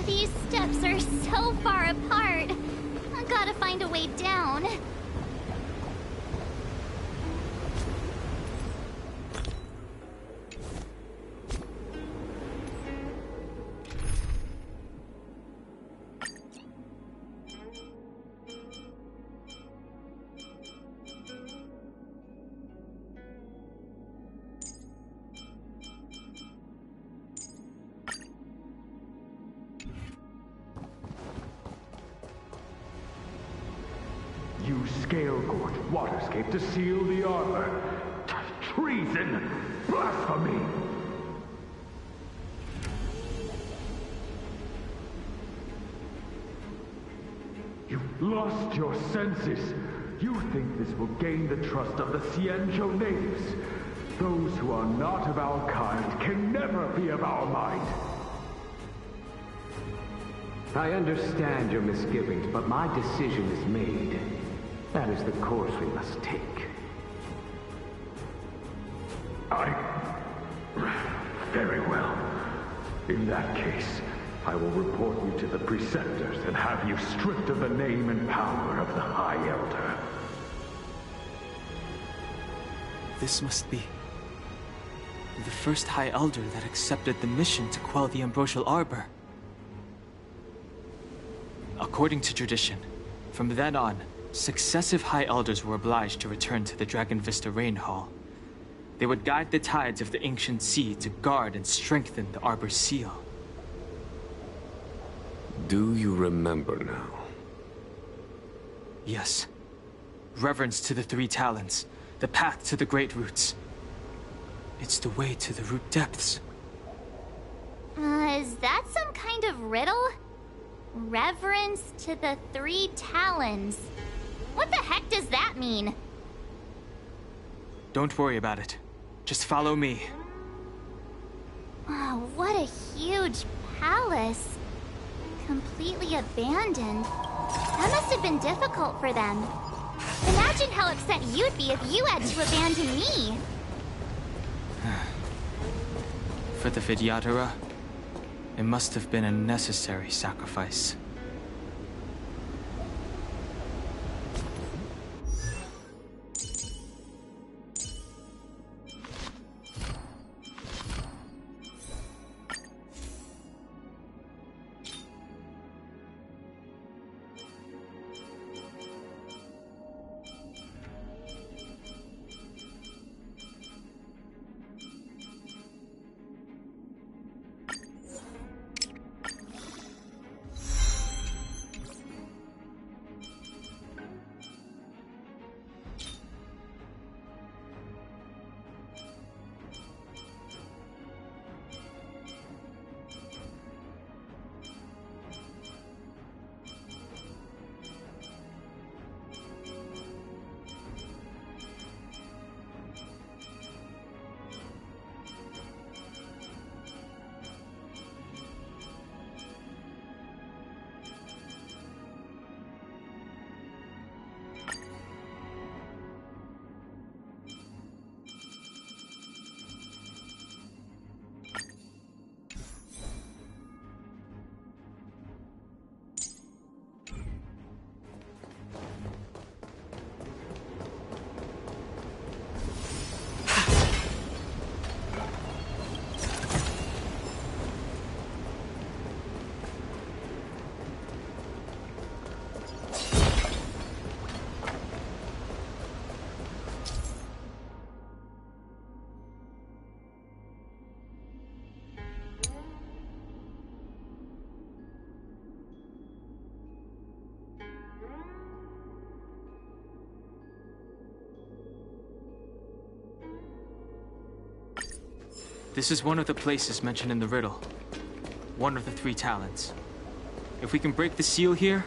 These steps are so far apart. I gotta find a way down. You scale-gorged waterscape to seal the armor. Treason! Blasphemy! You've lost your senses. You think this will gain the trust of the Xianzhou natives. Those who are not of our kind can never be of our mind. I understand your misgivings, but my decision is made. That is the course we must take. Very well. In that case, I will report you to the Preceptors and have you stripped of the name and power of the High Elder. This must be the first High Elder that accepted the mission to quell the Ambrosial Arbor. According to tradition, from then on, successive High Elders were obliged to return to the Dragon Vista Rain Hall. They would guide the tides of the ancient sea to guard and strengthen the Arbor's seal. Do you remember now? Yes. Reverence to the Three Talons, the path to the Great Roots. It's the way to the root depths. Is that some kind of riddle? Reverence to the Three Talons. What the heck does that mean? Don't worry about it. Just follow me. Oh, what a huge palace. Completely abandoned. That must have been difficult for them. Imagine how upset you'd be if you had to abandon me. For the Vidyadhara, it must have been a necessary sacrifice. This is one of the places mentioned in the riddle. One of the Three Talons. If we can break the seal here,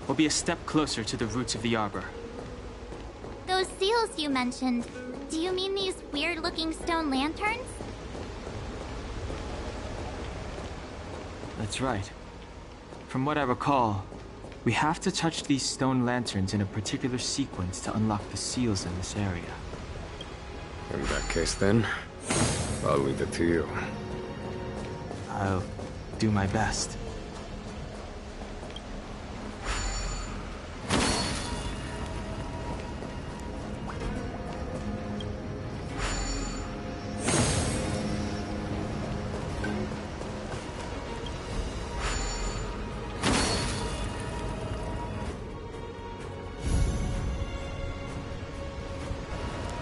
we'll be a step closer to the roots of the arbor. Those seals you mentioned, do you mean these weird-looking stone lanterns? That's right. From what I recall, we have to touch these stone lanterns in a particular sequence to unlock the seals in this area. In that case then, I'll leave it to you. I'll do my best.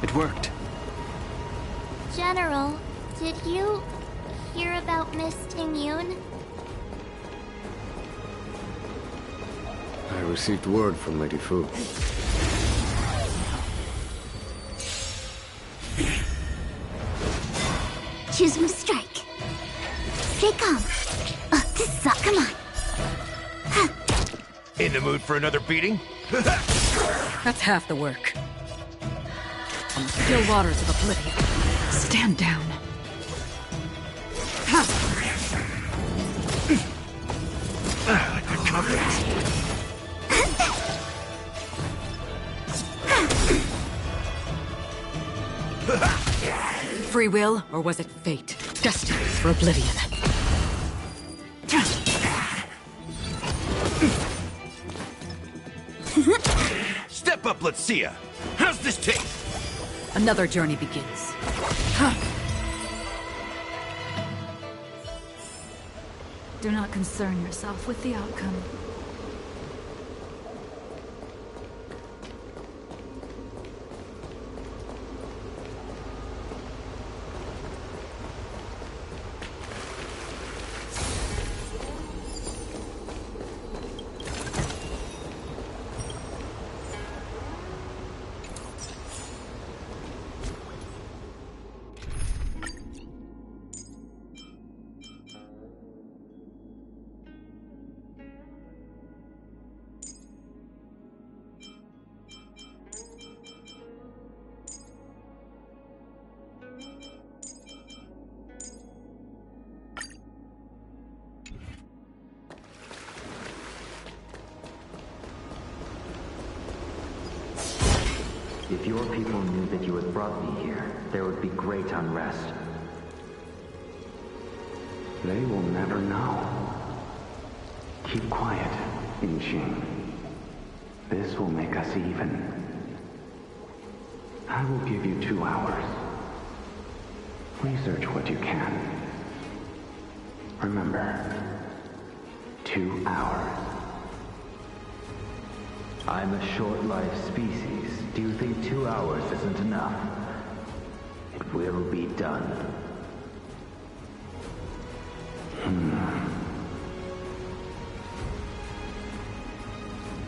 It worked. General, did you hear about Miss Ting-Yun? I received word from Lady Fu. Choose from strike. Stay calm. This is all. Come on. In the mood for another beating? That's half the work. On the still waters of oblivion. Stand down. Free will, or was it fate? Destined for oblivion. Step up, let's see ya. How's this taste? Another journey begins. Do not concern yourself with the outcome. If your people knew that you had brought me here, there would be great unrest. They will never know. Keep quiet, Inxing. This will make us even. I will give you 2 hours. Research what you can. Remember, 2 hours. I'm a short-lived species. Do you think 2 hours isn't enough? It will be done.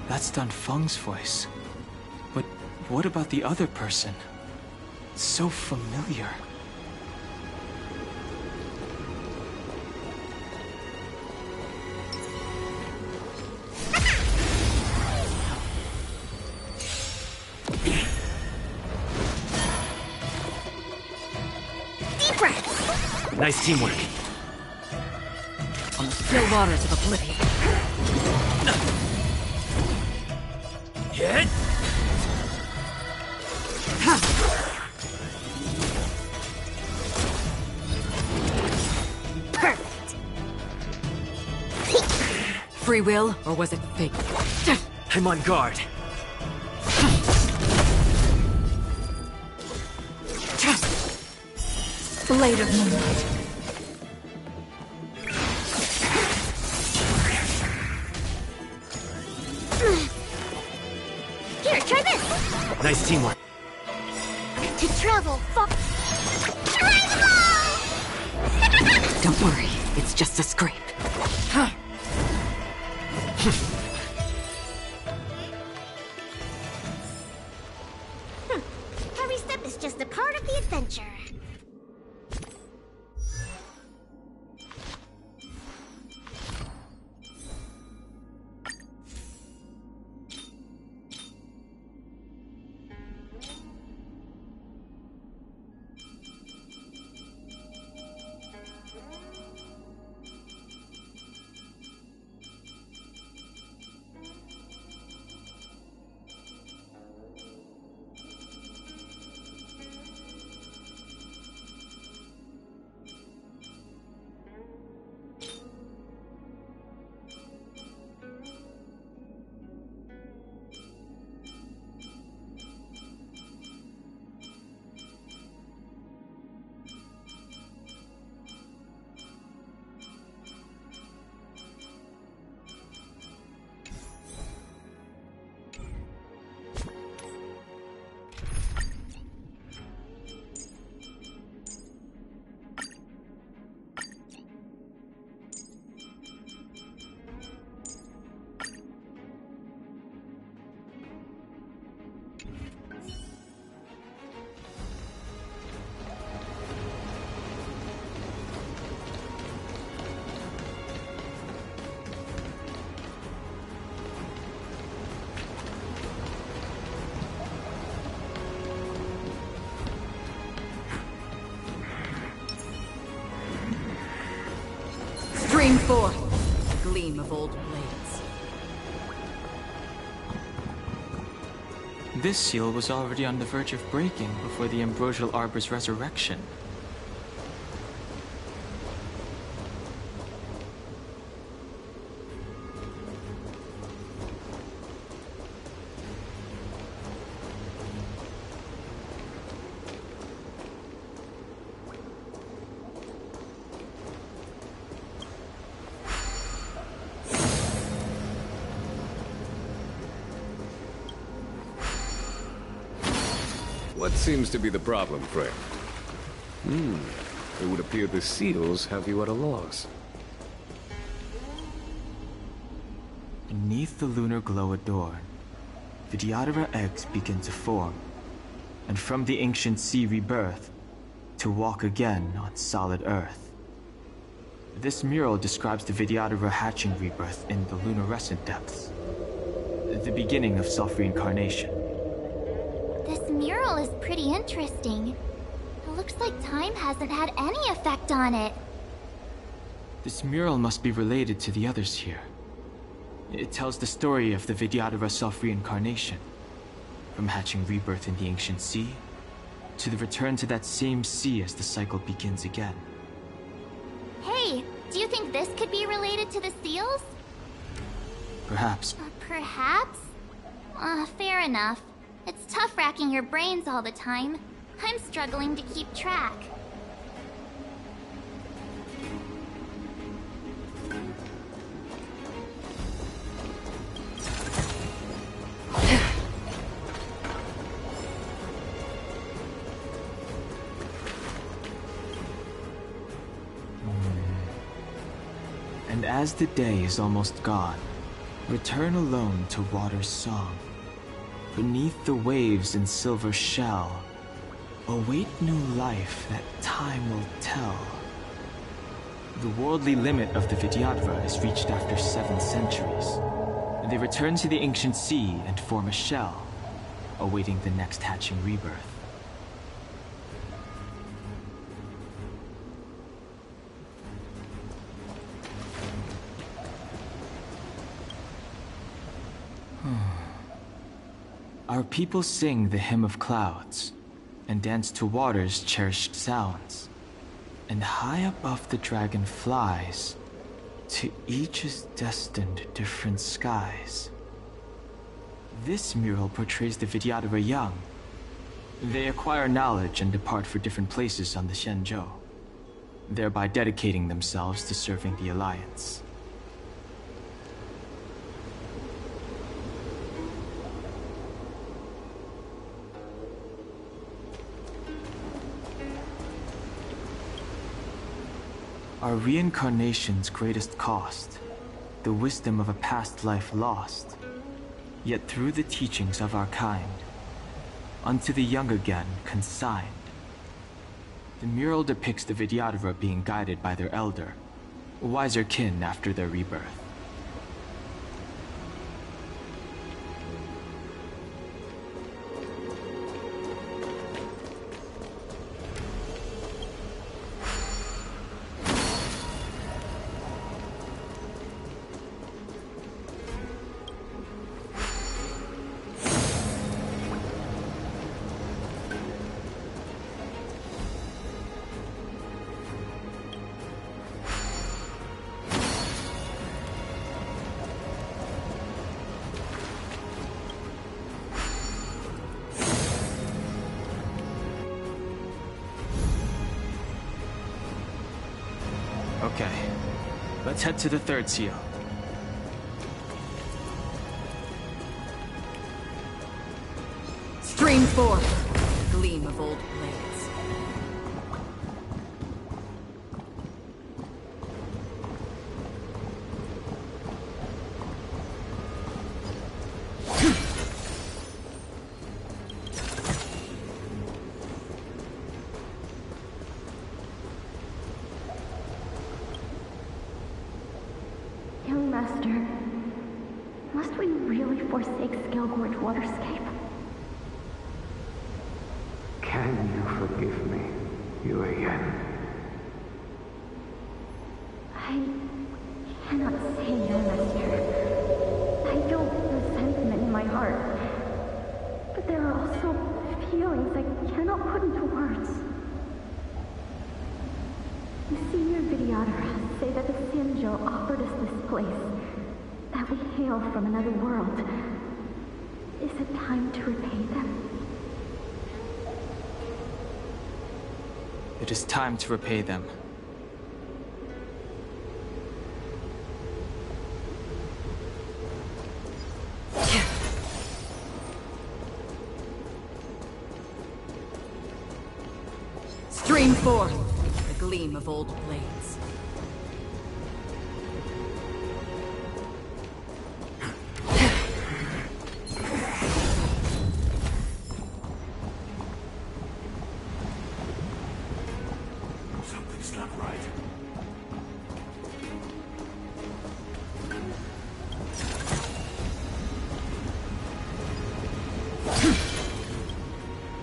That's Dan Feng's voice. But what about the other person? It's so familiar. Deep breath. Nice teamwork. On the still waters of oblivion. Hit! Perfect. Free will, or was it fate? I'm on guard. Blade of moonlight. Here, try this. Nice teamwork. To travel far. Don't worry, it's just a scrape. Every step is just a part of the adventure. Stream forth, gleam of old blades. This seal was already on the verge of breaking before the Ambrosial Arbor's resurrection. What seems to be the problem, friend? It would appear the seals have you at a loss. Beneath the lunar glow adorn, Vidyadhara eggs begin to form, and from the ancient sea rebirth, to walk again on solid earth. This mural describes the Vidyadhara hatching rebirth in the lunarescent depths, the beginning of self-reincarnation. This mural is pretty interesting. It looks like time hasn't had any effect on it. This mural must be related to the others here. It tells the story of the Vidyadhara self-reincarnation, from hatching rebirth in the ancient sea, to the return to that same sea as the cycle begins again. Hey, do you think this could be related to the seals? Perhaps. Perhaps? Fair enough. It's tough racking your brains all the time. I'm struggling to keep track. And as the day is almost gone, return alone to water's song. Beneath the waves in silver shell, await new life that time will tell. The worldly limit of the Vidyadhara is reached after 7 centuries. They return to the ancient sea and form a shell, awaiting the next hatching rebirth. Our people sing the hymn of clouds, and dance to water's cherished sounds. And high above the dragon flies, to each is destined different skies. This mural portrays the Vidyadhara young. They acquire knowledge and depart for different places on the Xianzhou, thereby dedicating themselves to serving the Alliance. Our reincarnation's greatest cost, the wisdom of a past life lost, yet through the teachings of our kind, unto the young again consigned. The mural depicts the Vidyadhara being guided by their elder, wiser kin after their rebirth. Okay, let's head to the third seal. Stream forth, gleam of old blades. Young Master, must we really forsake Skelgorge Waterscape? Can you forgive me, Yuan? say that the Xianzhou offered us this place, that we hail from another world. Is it time to repay them? It is time to repay them. Stream forth the gleam of old blades. Something's not right.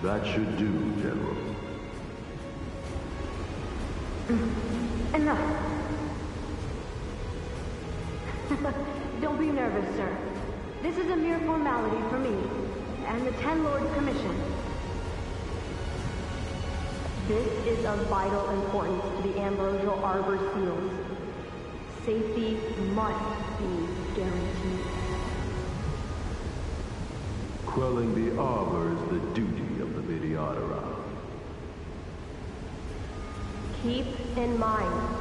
That should do, General. Enough. Don't be nervous, sir. This is a mere formality for me, and the Ten Lords Commission. This is of vital importance to the Ambrosial Arbor seals. Safety must be guaranteed. Quelling the Arbor is the duty of the Videodera. Keep in mind,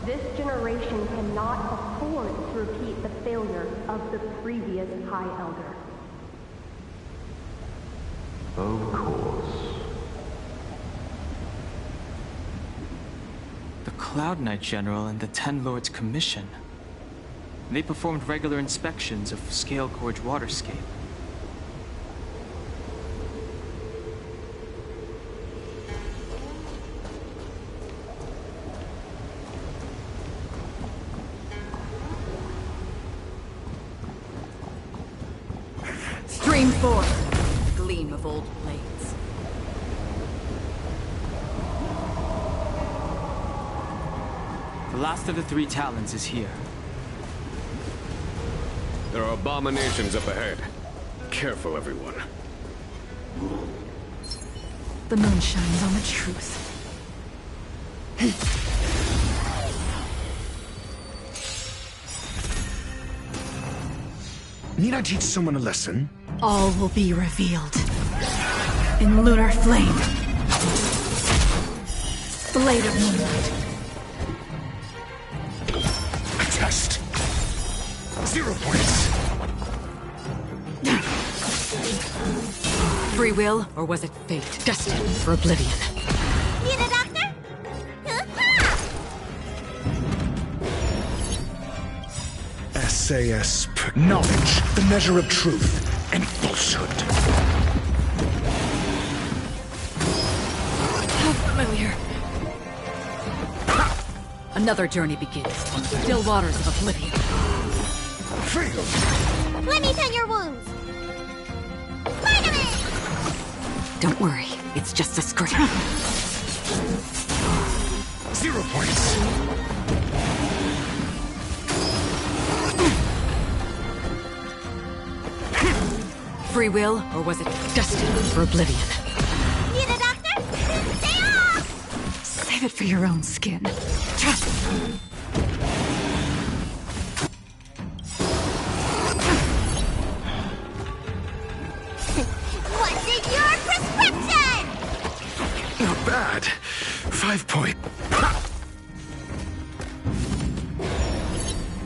this generation cannot afford to repeat the failure of the previous High Elder. Of course. The Cloud Knight General and the Ten Lords Commission. They performed regular inspections of Scale Gorge Waterscape. Stream forth the gleam of old blades. The last of the three Talons is here. There are abominations up ahead. Careful, everyone. The moon shines on the truth. Need I teach someone a lesson? All will be revealed in lunar flame. Blade of moonlight. A test. 0 points. Free will, or was it fate? Destined for oblivion. Need a doctor? SAS. Knowledge, the measure of truth and falsehood. How familiar. Another journey begins on the still waters of oblivion. Failed. Let me tend your wounds. Spider-Man! Don't worry, it's just a scrape. 0 points. Free will, or was it destined for oblivion? Need a doctor? Stay off! Save it for your own skin. What's in your prescription? Not bad. 5 points.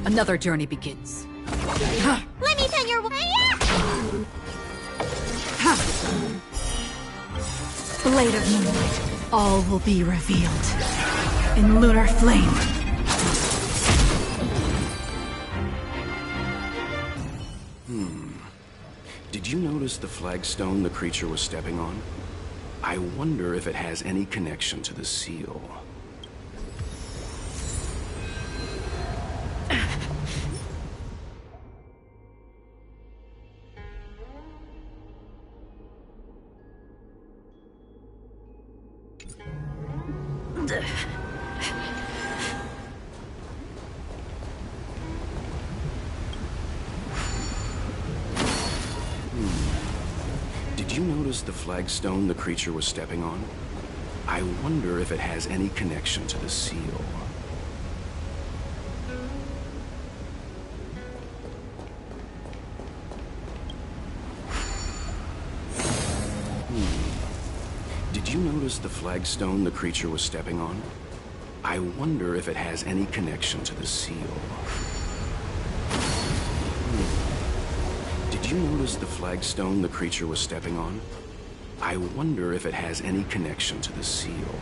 Another journey begins. Let me tend your wounds. Blade of moonlight. All will be revealed in lunar flame. Did you notice the flagstone the creature was stepping on? I wonder if it has any connection to the seal. Did you notice the flagstone the creature was stepping on? I wonder if it has any connection to the seal. notice the flagstone the creature was stepping on? I wonder if it has any connection to the seal. Did you notice the flagstone the creature was stepping on? I wonder if it has any connection to the seal.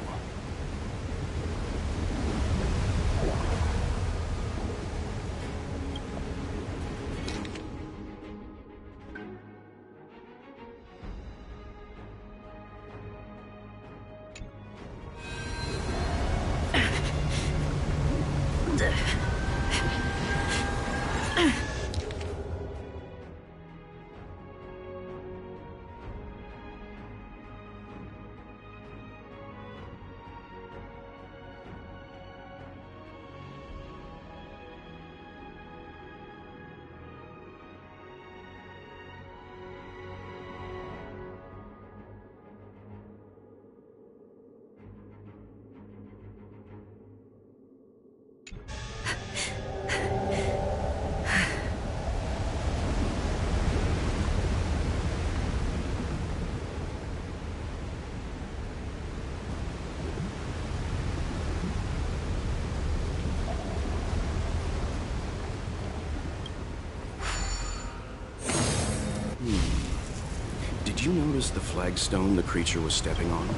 Did you notice the flagstone the creature was stepping on?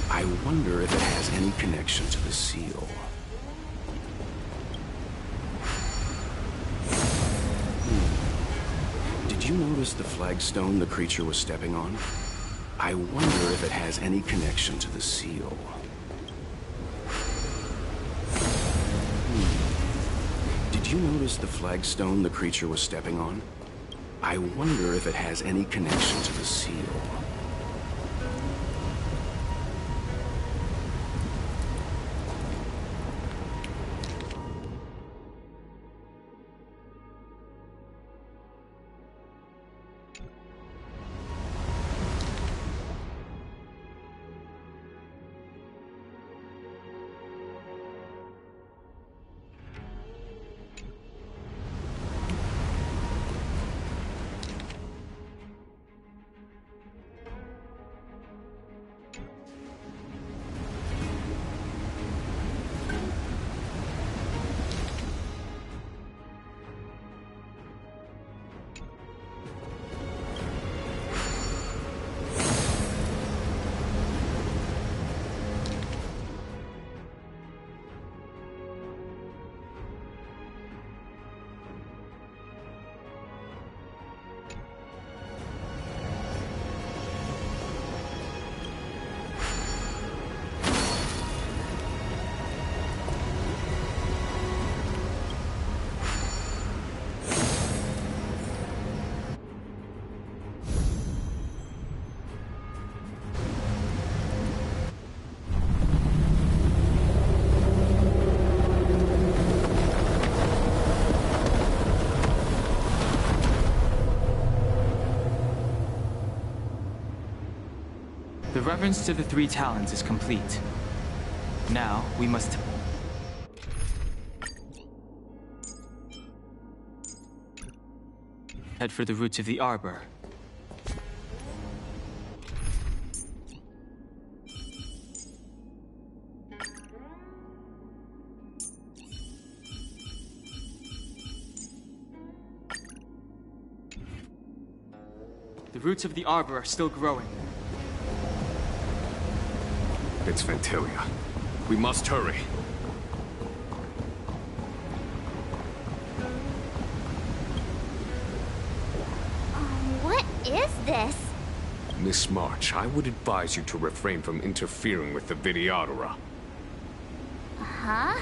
I wonder if it has any connection to the seal. Did you notice the flagstone the creature was stepping on? I wonder if it has any connection to the seal. Did you notice the flagstone the creature was stepping on? I wonder if it has any connection to the seal. The reverence to the three talons is complete. Now, we must... head for the roots of the arbor. The roots of the arbor are still growing. It's Ventilia. We must hurry. What is this? Miss March, I would advise you to refrain from interfering with the Videodora. Huh?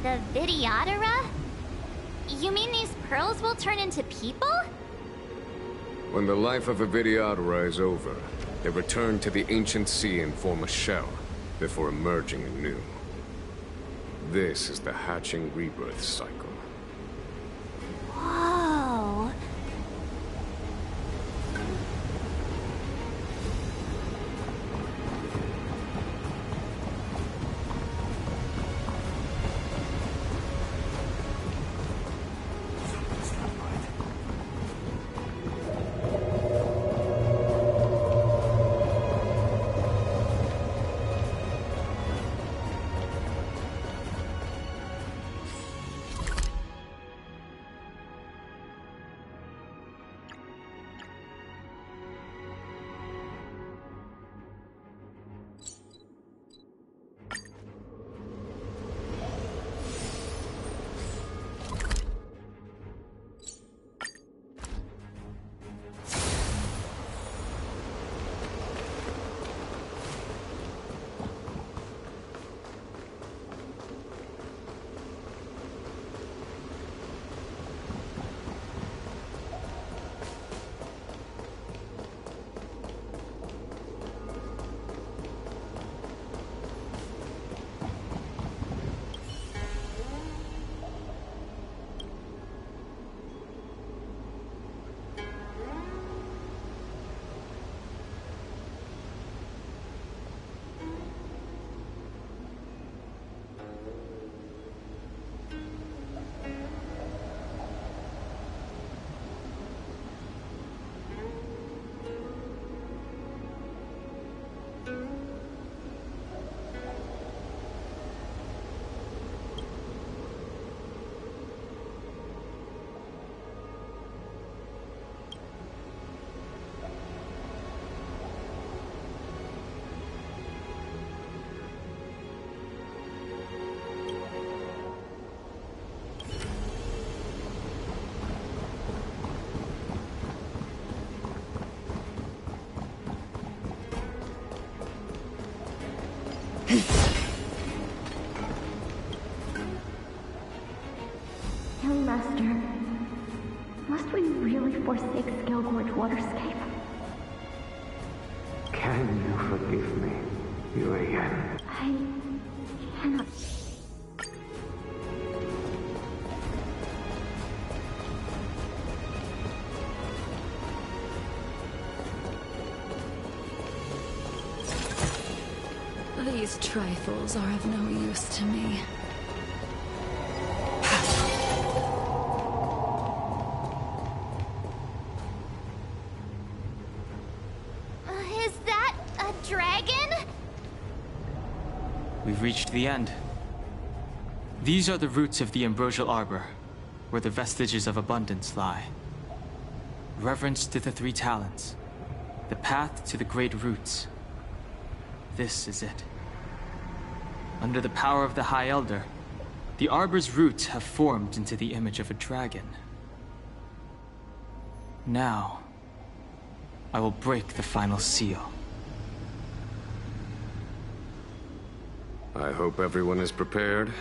The Videodora? You mean these pearls will turn into people? When the life of a Videodora is over, they return to the ancient sea and form a shell, before emerging anew. This is the hatching rebirth cycle. Whoa. Young Master, must we really forsake Scalgorge Waterscape? Can you forgive me, Urian? I cannot. These trifles are of no use to me. Is that a dragon? We've reached the end. These are the roots of the Ambrosial Arbor, where the vestiges of abundance lie. Reverence to the three talents. The path to the great roots. This is it. Under the power of the High Elder, the Arbor's roots have formed into the image of a dragon. Now, I will break the final seal. I hope everyone is prepared.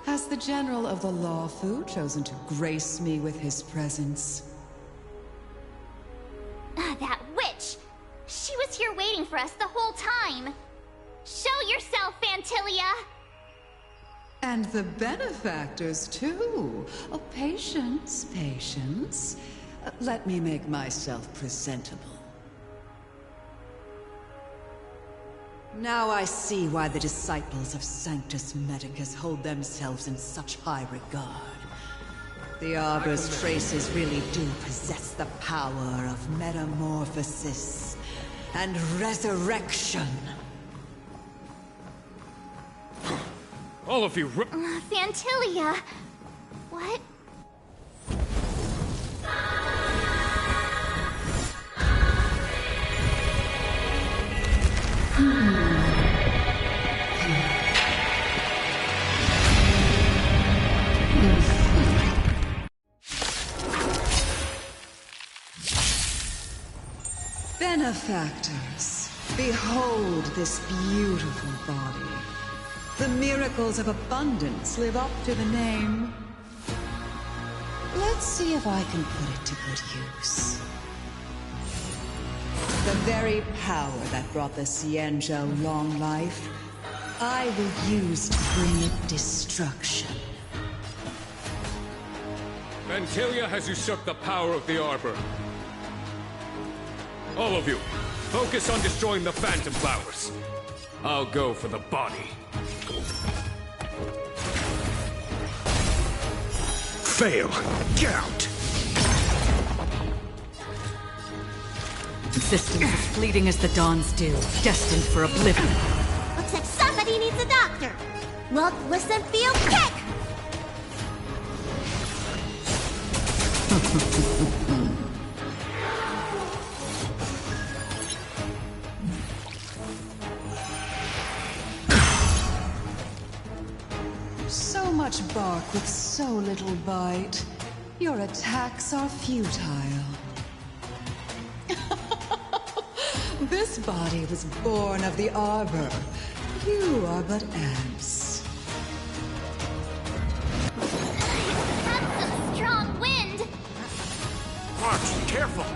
Has the General of the Lawfu chosen to grace me with his presence? That witch! She was here waiting for us the whole time! Show yourself, Fantilia! And the benefactors, too. Oh, patience, patience. Let me make myself presentable. Now I see why the disciples of Sanctus Medicus hold themselves in such high regard. The Arbor's traces really do possess the power of metamorphosis and resurrection. All of you... Fantilia! What? Benefactors, behold this beautiful body. The miracles of abundance live up to the name. Let's see if I can put it to good use. The very power that brought the Xianzhou long life, I will use to bring it destruction. Vantilia has usurped the power of the Arbor. All of you, focus on destroying the Phantom Flowers. I'll go for the body. Fail! Get out! Existence as fleeting as the dawn's dew, destined for oblivion. Looks like somebody needs a doctor. Look, listen, feel, kick! So much bark with so little bite. Your attacks are futile. This body was born of the Arbor. You are but ants. That's some strong wind! March, careful!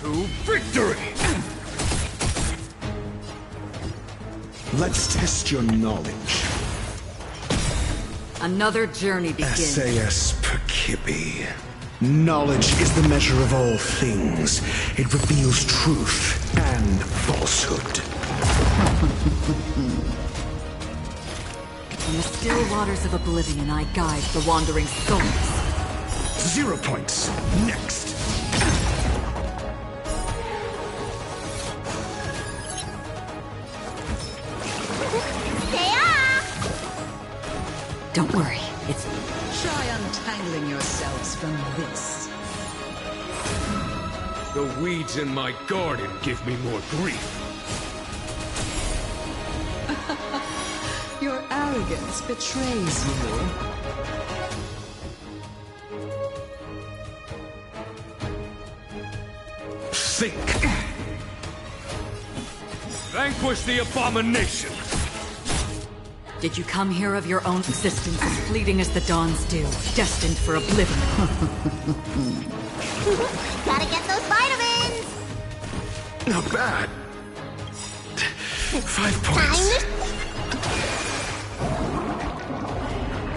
To victory! Let's test your knowledge. Another journey begins. SAS Perkibi. Knowledge is the measure of all things. It reveals truth and falsehood. In the still waters of oblivion, I guide the wandering souls. 0 points. Next. Don't worry, it's... Try untangling yourselves from this. The weeds in my garden give me more grief. Your arrogance betrays you. Think. Vanquish the abomination! Did you come here of your own existence as fleeting as the dawn's dew, destined for oblivion? Gotta get those vitamins! Not bad. 5 points.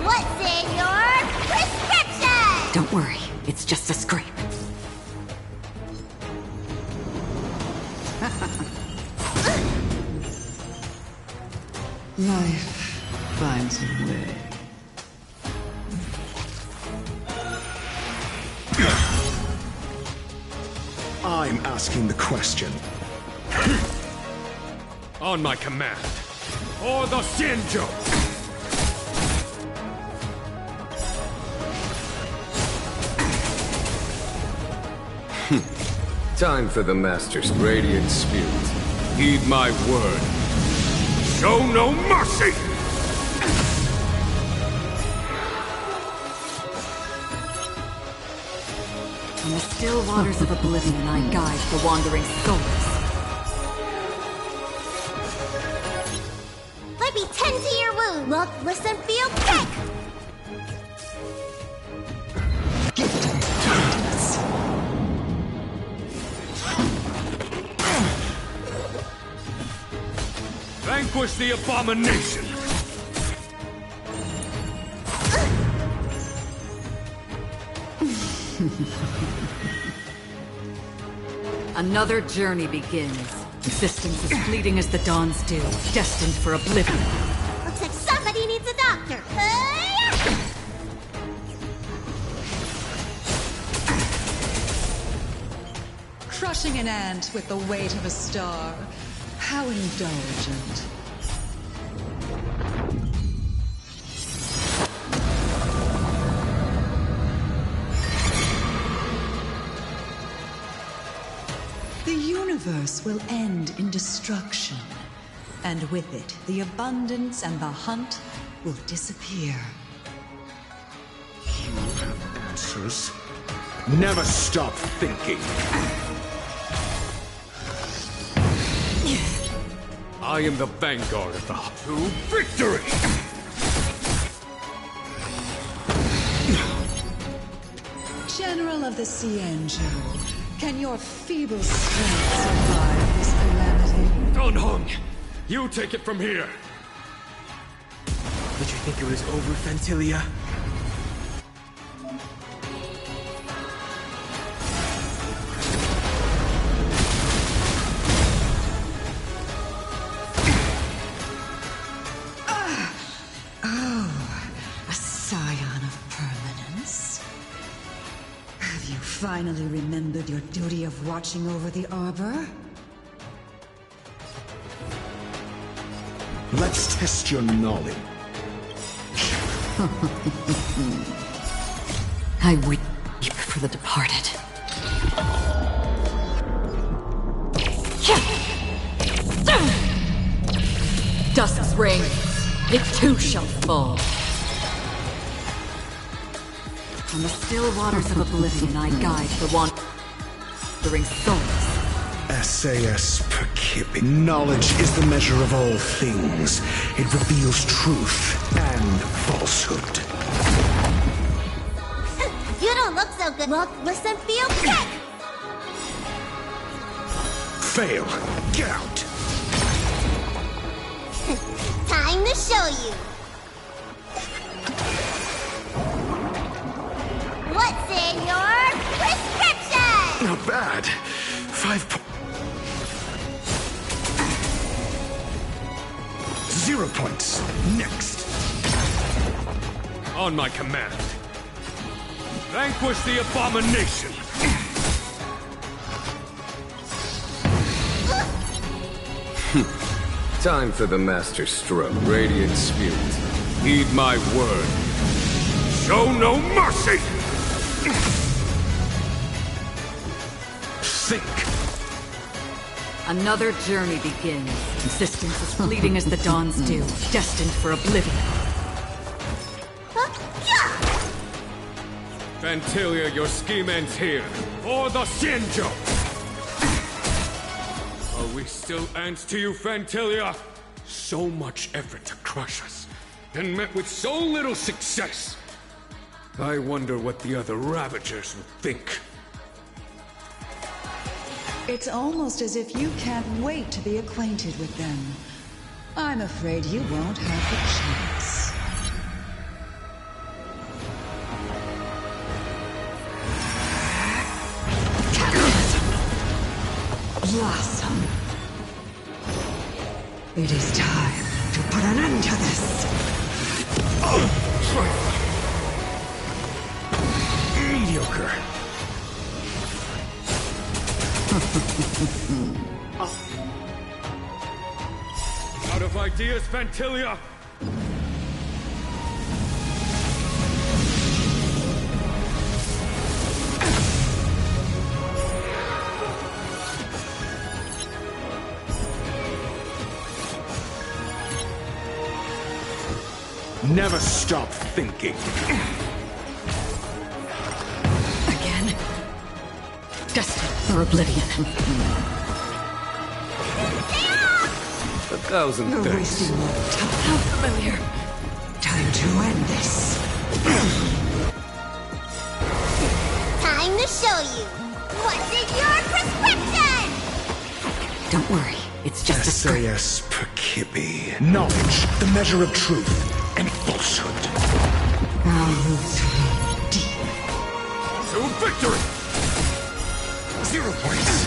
What's in your prescription? Don't worry, it's just a scrape. Life finds a way. I'm asking the question. On my command. Or the Xianzhou! Time for the Master's radiant spirit. Heed my word. Show no mercy! In the still waters of oblivion, I guide the wandering souls. Let me tend to your wound. Look, listen, feel, kick! Vanquish the abomination! Another journey begins. Existence as fleeting as the dawn's dew, destined for oblivion. Looks like somebody needs a doctor. Crushing an ant with the weight of a star. How indulgent. The universe will end in destruction. And with it, the abundance and the hunt will disappear. You have answers. Never stop thinking. I am the vanguard of the to victory! General of the Cienjo, can your feeble strength survive this calamity? Don Hong, you take it from here! Did you think it was over, Fantilia? Finally remembered your duty of watching over the Arbor? Let's test your knowledge. I weep for the departed. Dusk's ring, it too shall fall. On the still waters of oblivion, I guide the wandering souls. SAS per Kippi. Knowledge is the measure of all things. It reveals truth and falsehood. You don't look so good. Look, listen, feel, kick! Fail. Get out. Time to show you. What's in your prescription? Not bad. 0 points. Next. On my command. Vanquish the abomination! Time for the master stroke. Radiant spirit. Heed my word. Show no mercy! Think. Another journey begins. Existence as fleeting as the dawn's dew, destined for oblivion. Fantilia, your scheme ends here. For the Cienjo! Are we still ants to you, Fantilia? So much effort to crush us, and met with so little success. I wonder what the other Ravagers would think. It's almost as if you can't wait to be acquainted with them. I'm afraid you won't have the chance. Blossom. It is time to put an end to this. Mediocre. Out of ideas, Fantilia! Never stop thinking. Again? Destined for oblivion. 1,000 You're thanks. wasting more time. How familiar. Time to end this. Time to show you. What's in your prescription? Don't worry, it's just a script. SAS per Kippi. Knowledge, the measure of truth and falsehood. I'll root deep. To victory! 0 points.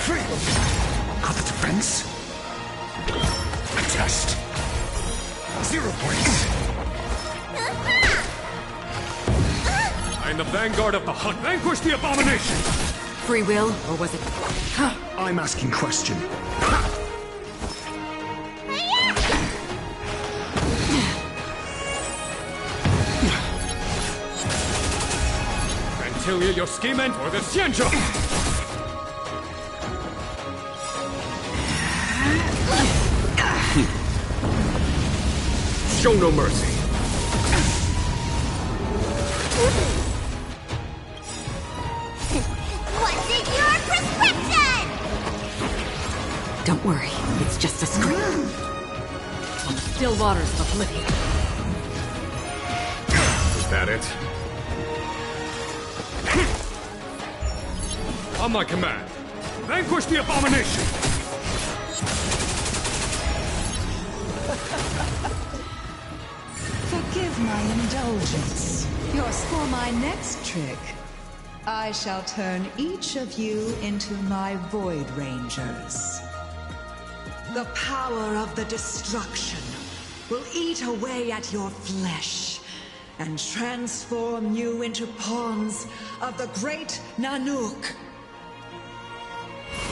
Free. Got the defense. A test. 0 points. I'm the vanguard of the hunt. Vanquish the abomination! Free will, or was it... I'm asking question. Antilia, your scheme and for the Xianzhou! Show no mercy. What's in your prescription? Don't worry, it's just a scream. On the still waters of oblivion. Is that it? On my command, vanquish the abomination! Forgive my indulgence. Yours for my next trick. I shall turn each of you into my Void Rangers. The power of the destruction will eat away at your flesh and transform you into pawns of the great Nanook.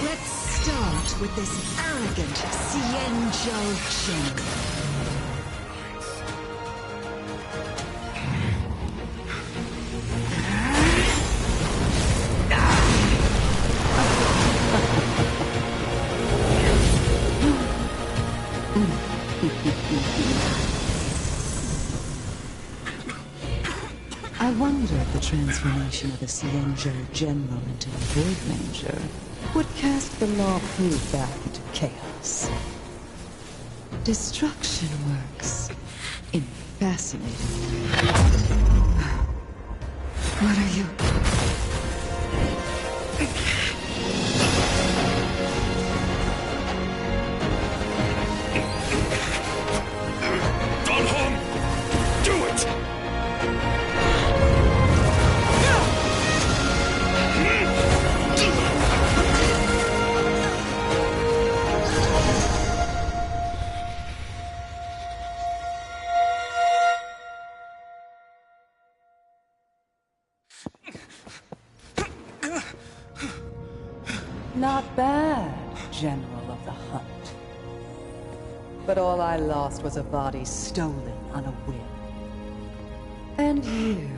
Let's start with this arrogant Xianzhou general. I wonder if the transformation of a Xianzhou general into a Void Ranger would cast the law proof back into chaos. Destruction works in fascinating ways. What are you? Not bad, General of the Hunt. But all I lost was a body stolen on a whim. And you,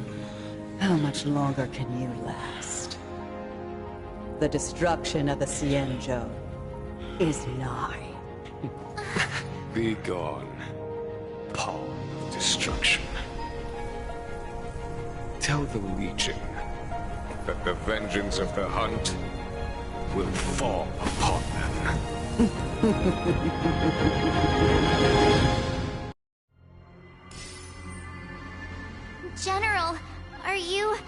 how much longer can you last? The destruction of the Xianzhou is nigh. Be gone, pawn of destruction. Tell the Legion that the vengeance of the Hunt will fall upon them. General, are you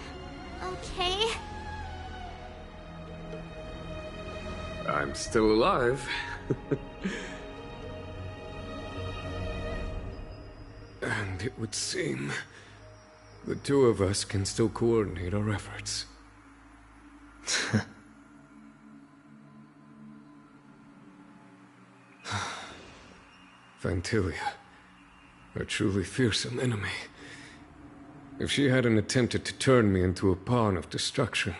okay? I'm still alive. And it would seem the two of us can still coordinate our efforts. Antilia, a truly fearsome enemy. If she hadn't attempted to turn me into a pawn of destruction,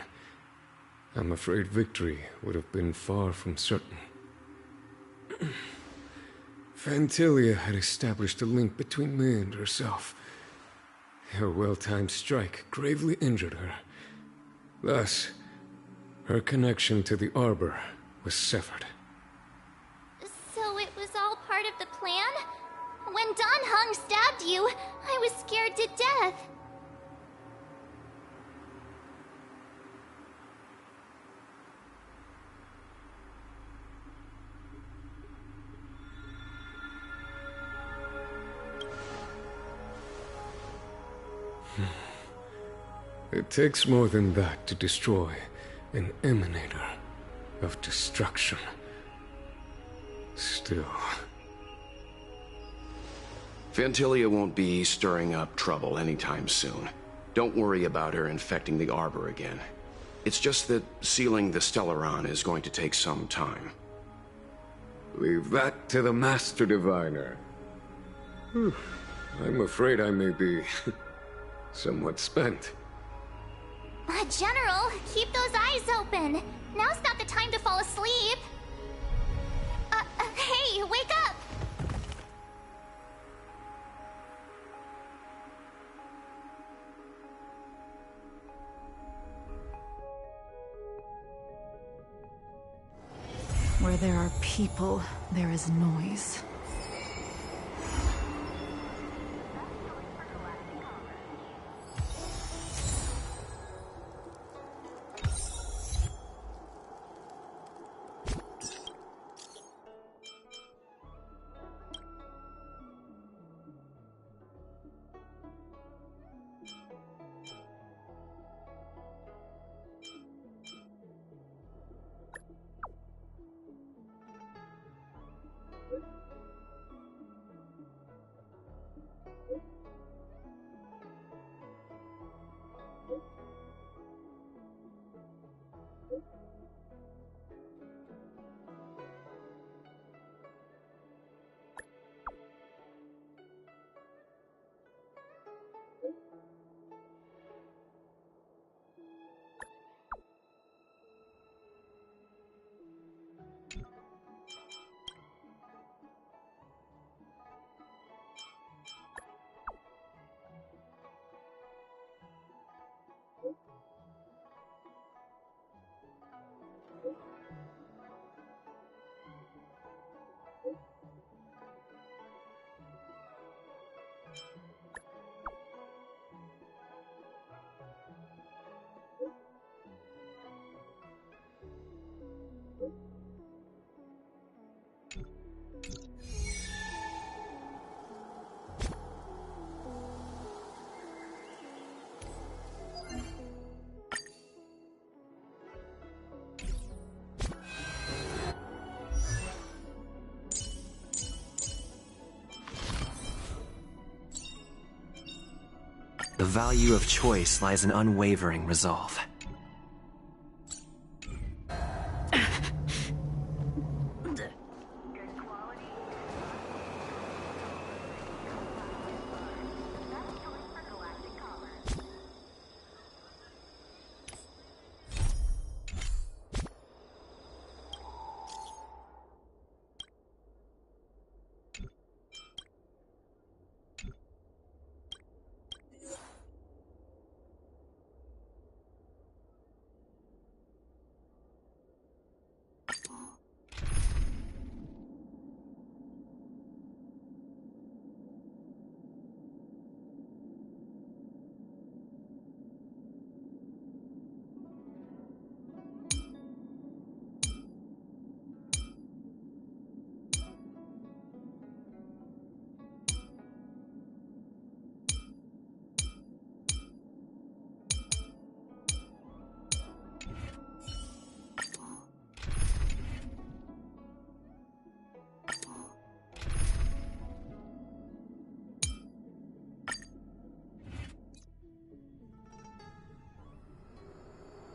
I'm afraid victory would have been far from certain. Antilia had established a link between me and herself. Her well-timed strike gravely injured her. Thus, her connection to the Arbor was severed. So it was all part of the plan? When Don Hung stabbed you, I was scared to death. It takes more than that to destroy an emanator of destruction. Still, Fantilia won't be stirring up trouble anytime soon. Don't worry about her infecting the Arbor again. It's just that sealing the Stellaron is going to take some time. Leave that to the Master Diviner. I'm afraid I may be somewhat spent. General, keep those eyes open. Now's not the time to fall asleep. Hey, wake up! Where there are people, there is noise. The value of choice lies in unwavering resolve.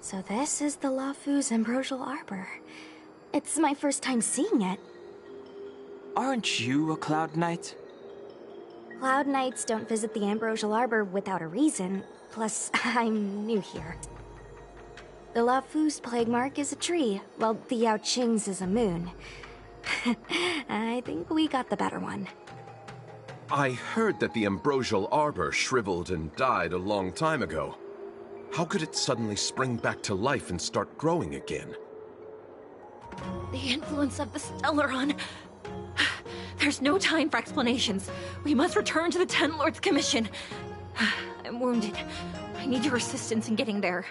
So this is the Lafu's Ambrosial Arbor. It's my first time seeing it. Aren't you a Cloud Knight? Cloud Knights don't visit the Ambrosial Arbor without a reason. Plus, I'm new here. The Lafu's plague mark is a tree, while the Yao Qing's is a moon. I think we got the better one. I heard that the Ambrosial Arbor shriveled and died a long time ago. How could it suddenly spring back to life and start growing again? The influence of the Stellaron. There's no time for explanations. We must return to the Ten Lords Commission. I'm wounded. I need your assistance in getting there.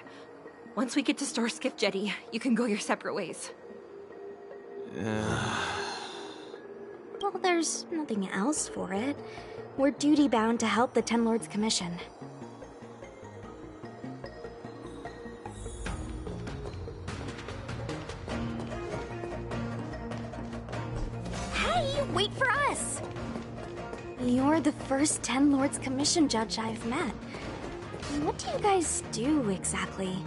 Once we get to Starskiff Jetty, you can go your separate ways. Well, there's nothing else for it. We're duty-bound to help the Ten Lords Commission. Hey, wait for us! You're the first Ten Lords Commission judge I've met. What do you guys do, exactly?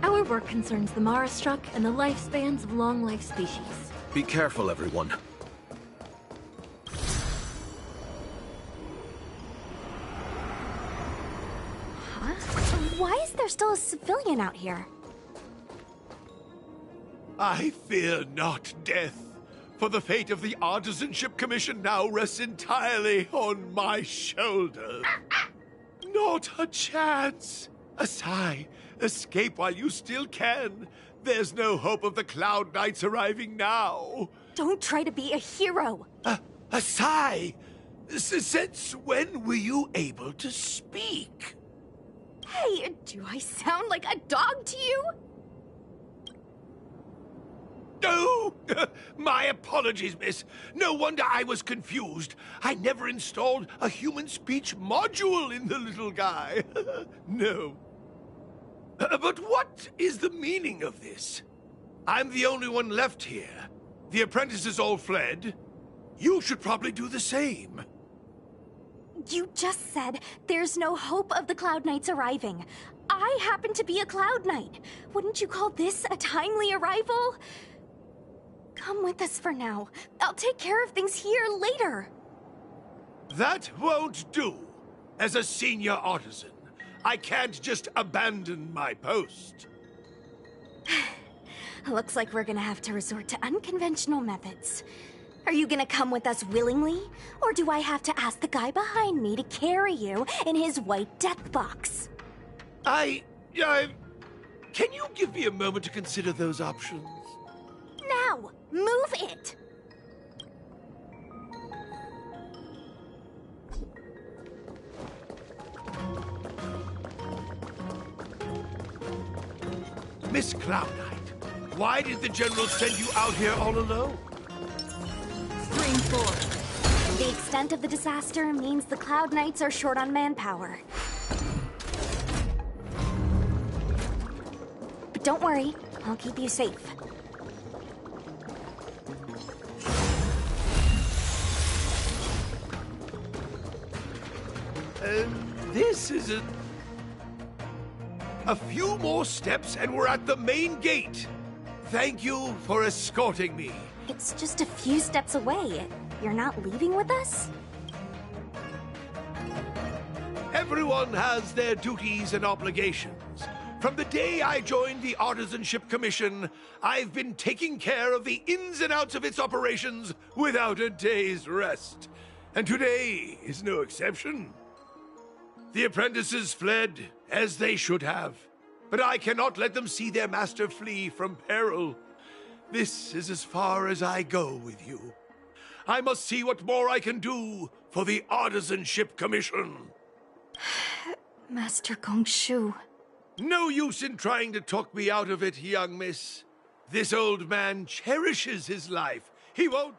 Our work concerns the Marastruck and the lifespans of long-life species. Be careful, everyone. Huh? Why is there still a civilian out here? I fear not death, for the fate of the Artisanship Commission now rests entirely on my shoulders. Not a chance. Asai, escape while you still can. There's no hope of the Cloud Knights arriving now. Don't try to be a hero. Asai, since when were you able to speak? Hey, do I sound like a dog to you? Oh, my apologies, miss. No wonder I was confused. I never installed a human speech module in the little guy. No. But what is the meaning of this? I'm the only one left here. The apprentices all fled. You should probably do the same. You just said there's no hope of the Cloud Knights arriving. I happen to be a Cloud Knight. Wouldn't you call this a timely arrival? Come with us for now. I'll take care of things here later. That won't do. As a senior artisan, I can't just abandon my post. Looks like we're gonna have to resort to unconventional methods. Are you gonna come with us willingly? Or do I have to ask the guy behind me to carry you in his white death box? Can you give me a moment to consider those options? Now! Move it! Miss Cloud Knight, why did the General send you out here all alone? Stream 4. The extent of the disaster means the Cloud Knights are short on manpower. But don't worry, I'll keep you safe. This isn't... A few more steps and we're at the main gate. Thank you for escorting me. It's just a few steps away. You're not leaving with us? Everyone has their duties and obligations. From the day I joined the Artisanship Commission, I've been taking care of the ins and outs of its operations without a day's rest. And today is no exception. The apprentices fled, as they should have. But I cannot let them see their master flee from peril. This is as far as I go with you. I must see what more I can do for the Artisanship Commission. Master Gongshu. No use in trying to talk me out of it, young miss. This old man cherishes his life. He won't...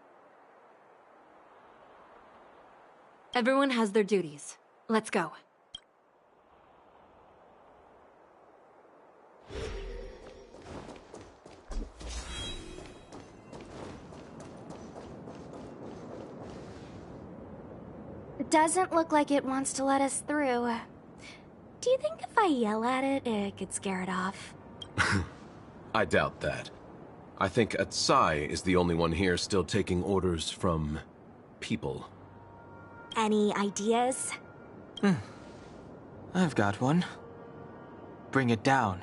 Everyone has their duties. Let's go. It doesn't look like it wants to let us through. Do you think if I yell at it, it could scare it off? I doubt that. I think Atsai is the only one here still taking orders from... people. Any ideas? I've got one. Bring it down.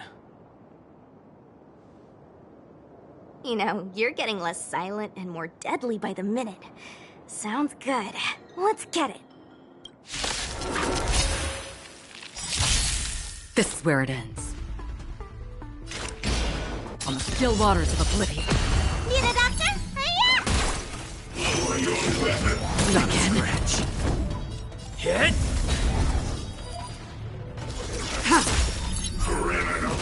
You know, you're getting less silent and more deadly by the minute. Sounds good. Let's get it. This is where it ends. On the still waters of oblivion. Need a doctor? Lower your weapon. Again. Hit! Criminal.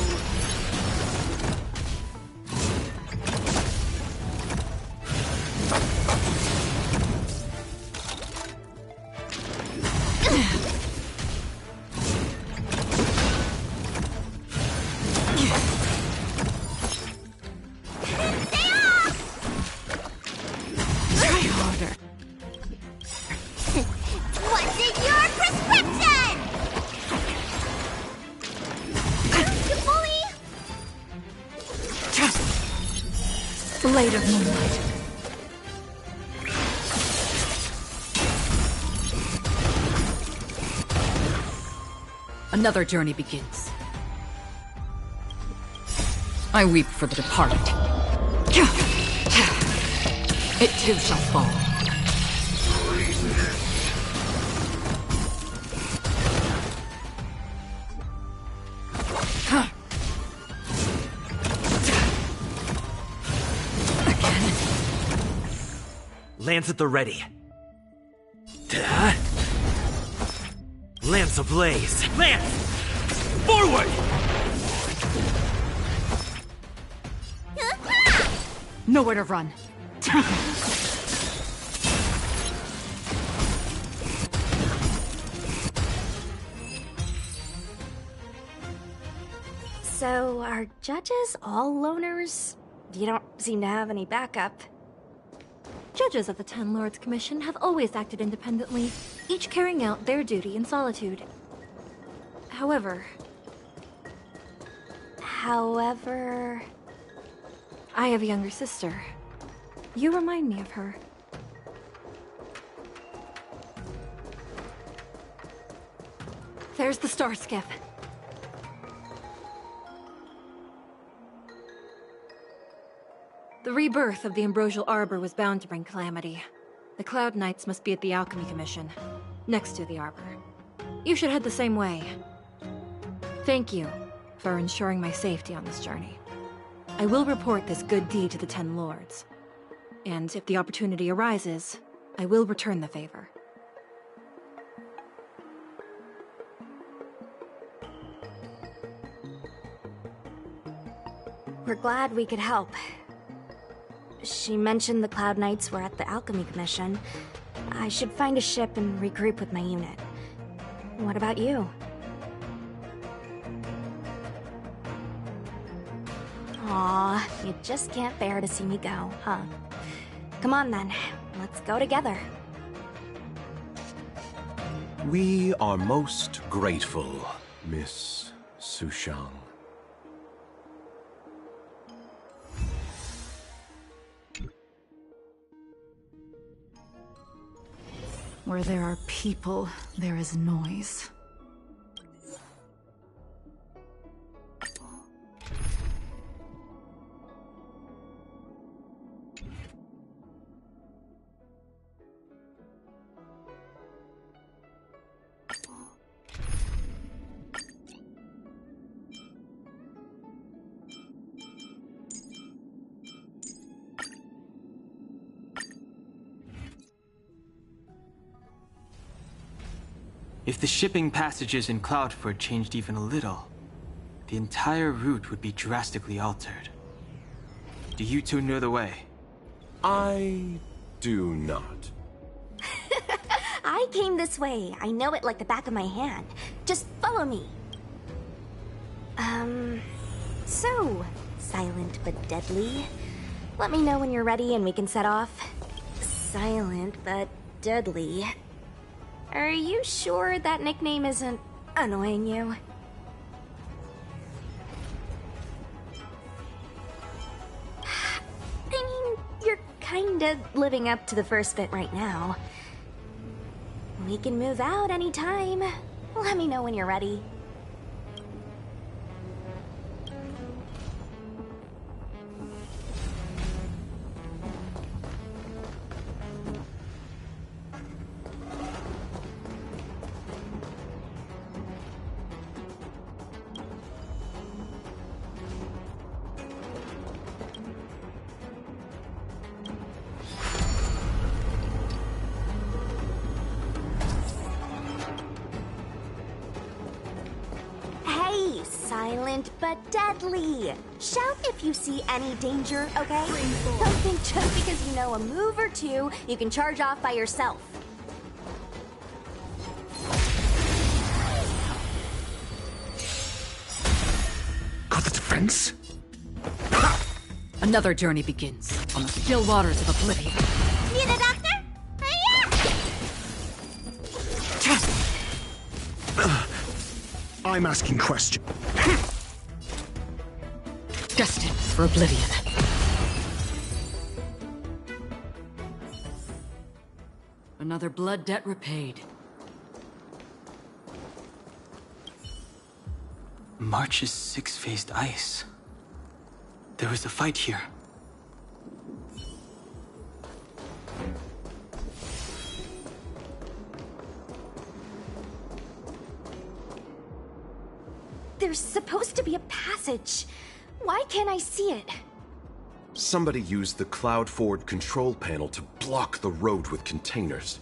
Try harder. Blade of Moonlight. Another journey begins. I weep for the departed. It too shall fall. Again. Lance at the ready. Lance ablaze! Lance! Forward! Nowhere to run. So, are judges all loners? You don't seem to have any backup. Judges of the Ten Lords Commission have always acted independently, each carrying out their duty in solitude. However... I have a younger sister. You remind me of her. There's the star skiff. The rebirth of the Ambrosial Arbor was bound to bring calamity. The Cloud Knights must be at the Alchemy Commission, next to the Arbor. You should head the same way. Thank you for ensuring my safety on this journey. I will report this good deed to the Ten Lords. And if the opportunity arises, I will return the favor. We're glad we could help. She mentioned the Cloud Knights were at the Alchemy Commission. I should find a ship and regroup with my unit. What about you? Aw, you just can't bear to see me go, huh? Come on then, let's go together. We are most grateful, Miss Sushang. Where there are people, there is noise. If the shipping passages in Cloudford changed even a little, the entire route would be drastically altered. Do you two know the way? I do not. I came this way. I know it like the back of my hand. Just follow me. So, silent but deadly. Let me know when you're ready and we can set off. Silent but deadly. Are you sure that nickname isn't annoying you? I mean, you're kinda living up to the first bit right now. We can move out anytime. Let me know when you're ready. Silent but deadly. Shout if you see any danger, okay? Don't think just because you know a move or two, you can charge off by yourself. Got the defense? Another journey begins on the still waters of Oblivion. Need a doctor? I'm asking questions. Destined for Oblivion. Another blood debt repaid. March's six-faced ice. There was a fight here. There's supposed to be a passage. Why can't I see it? Somebody used the Cloud Forward control panel to block the road with containers.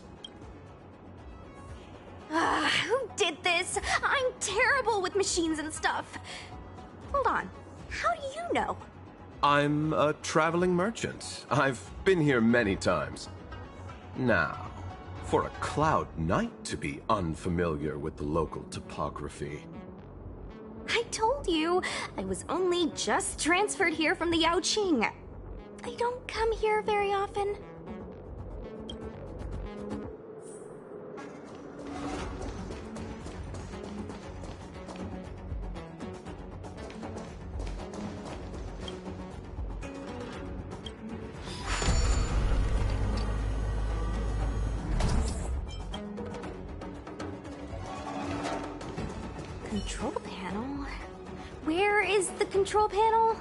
Who did this? I'm terrible with machines and stuff. Hold on. How do you know? I'm a traveling merchant. I've been here many times. Now, for a Cloud Knight to be unfamiliar with the local topography. I told you, I was only just transferred here from the Yaoqing. I don't come here very often. Control panel? Where is the control panel?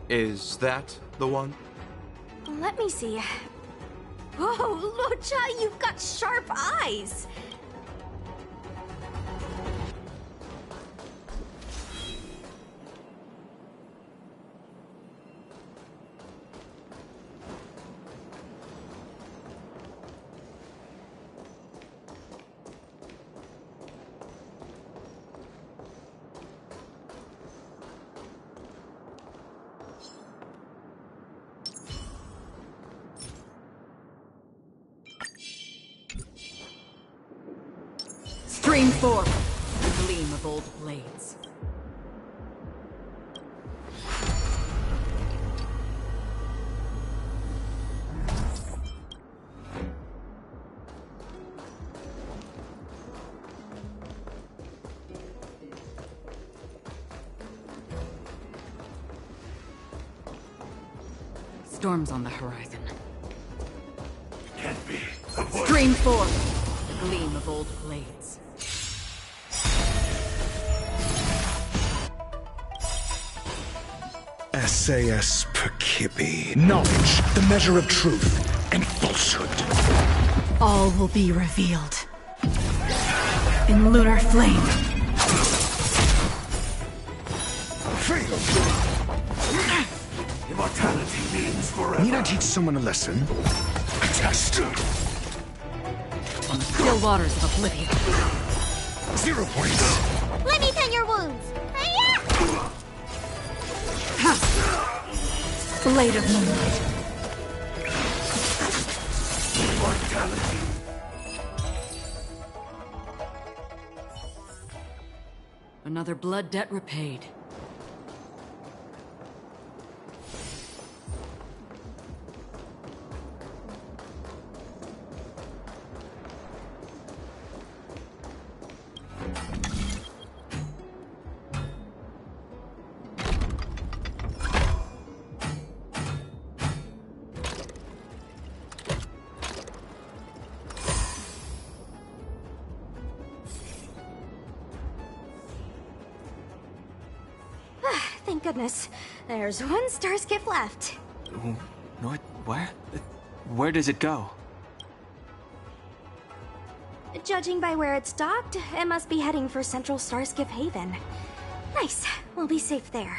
Is that the one? Let me see. Oh, Lucha, you've got sharp eyes! Stream forth, the gleam of old blades. Storms on the horizon. Can't be. Stream forth, the gleam of old blades. SAS Percipi. Knowledge, the measure of truth and falsehood. All will be revealed. In lunar flame. Fail! Immortality means forever. Need I teach someone a lesson? A test. On the still waters of oblivion. 0 points. Let me tend your wounds. Blade of moonlight. Immortality. Another blood debt repaid. Thank goodness. There's one star skiff left. What? Where? Where does it go? Judging by where it's docked, it must be heading for Central Starskiff Haven. Nice. We'll be safe there.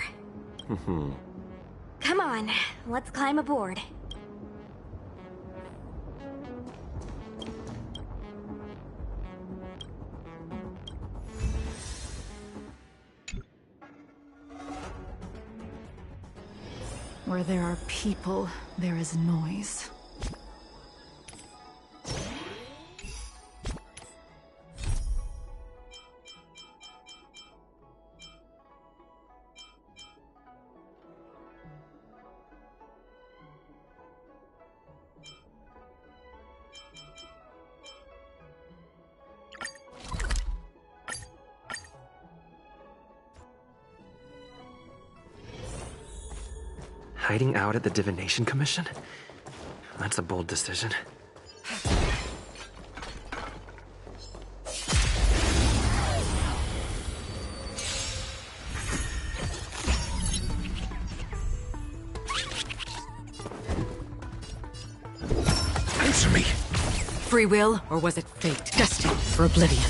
Come on, let's climb aboard. Where there are people, there is noise. Hiding out at the Divination Commission? That's a bold decision. Answer me. Free will, or was it fate? Destined for oblivion.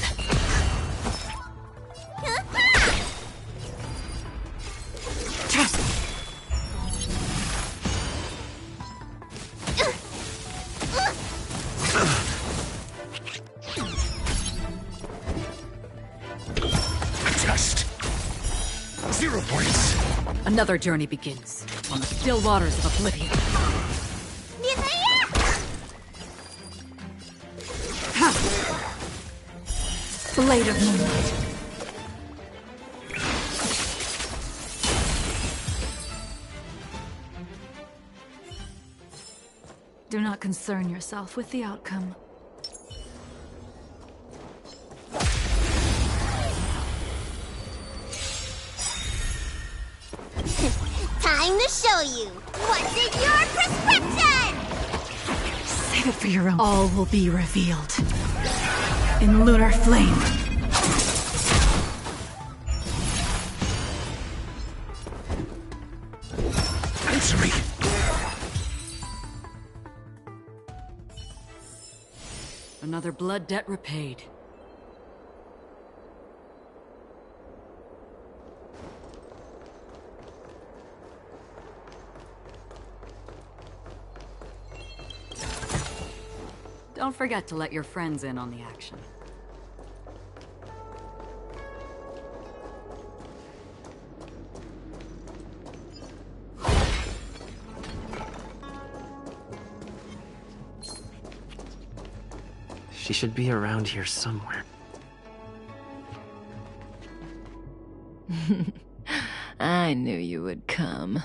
Test. 0 points. Another journey begins on the still waters of oblivion. Blade of moonlight. Do not concern yourself with the outcome. Time to show you what's in your prescription! Save it for your own. All will be revealed. In lunar flame. Answer me. Another blood debt repaid. Don't forget to let your friends in on the action. She should be around here somewhere. I knew you would come.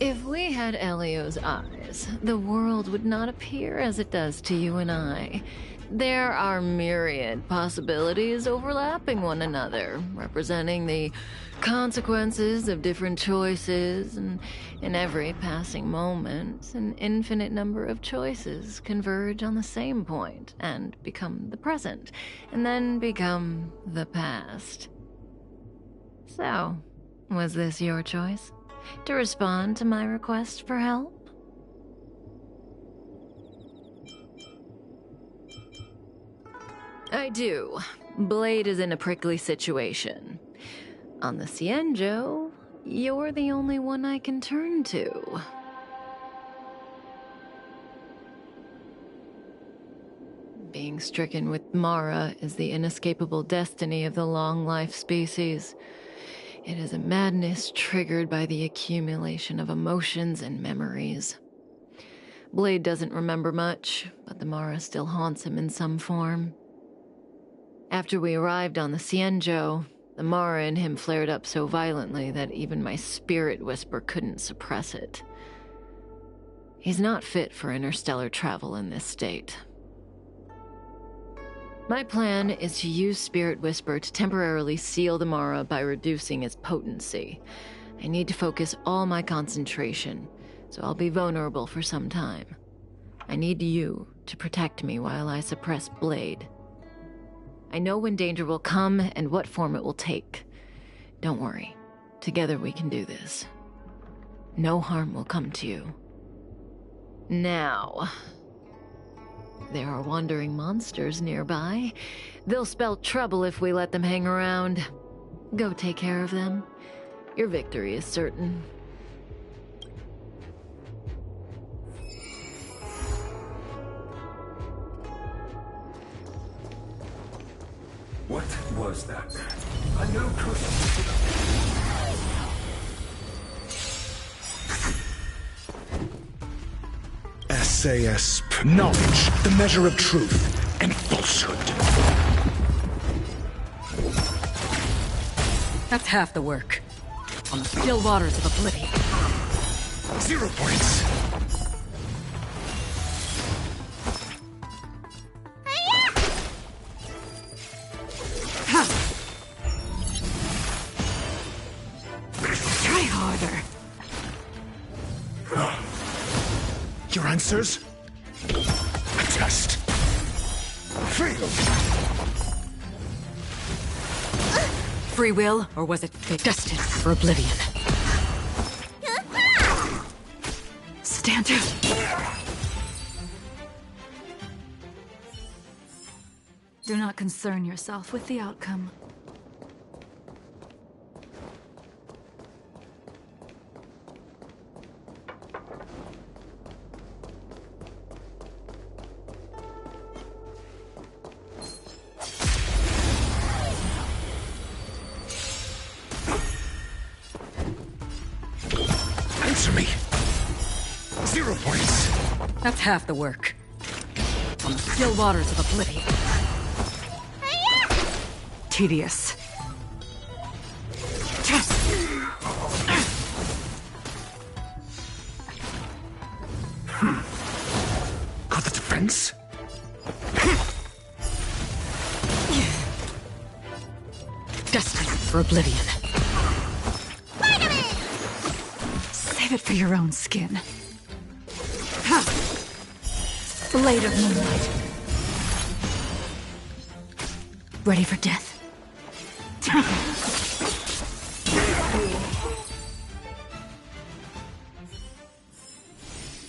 If we had Elio's eyes, the world would not appear as it does to you and I. There are myriad possibilities overlapping one another, representing the consequences of different choices, and in every passing moment, an infinite number of choices converge on the same point and become the present, and then become the past. So, was this your choice? To respond to my request for help? I do. Blade is in a prickly situation. On the Cienjo, you're the only one I can turn to. Being stricken with Mara is the inescapable destiny of the long-life species. It is a madness triggered by the accumulation of emotions and memories. Blade doesn't remember much, but the Mara still haunts him in some form. After we arrived on the Cienjo, the Mara in him flared up so violently that even my spirit whisper couldn't suppress it. He's not fit for interstellar travel in this state. My plan is to use Spirit Whisper to temporarily seal the Mara by reducing its potency. I need to focus all my concentration, so I'll be vulnerable for some time. I need you to protect me while I suppress Blade. I know when danger will come and what form it will take. Don't worry. Together we can do this. No harm will come to you. Now, there are wandering monsters nearby. They'll spell trouble if we let them hang around. Go take care of them. Your victory is certain. What was that? A no cushion. SAS. Knowledge, the measure of truth. and falsehood. That's half the work. On the still waters of oblivion. 0 points. Try harder. Your answers? A test. Failed. Free will, or was it destined for oblivion? Stand down. Do not concern yourself with the outcome. Answer me. 0 points. That's half the work. On the still waters of oblivion. Tedious. Got the defense? Destined for oblivion. Save it for your own skin. Blade of moonlight. Ready for death.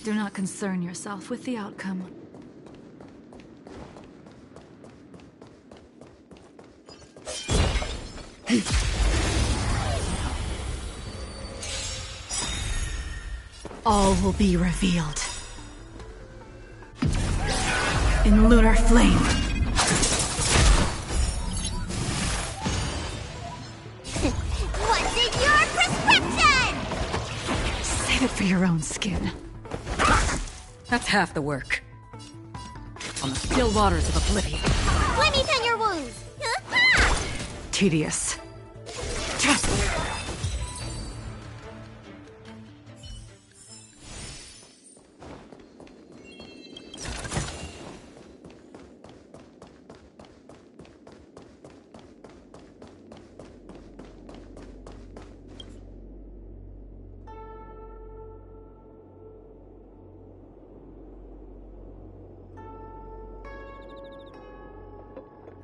Do not concern yourself with the outcome. All will be revealed. In lunar flame. What's in your prescription? Save it for your own skin. That's half the work. On the still waters of oblivion. Let me tend your wounds. Tedious.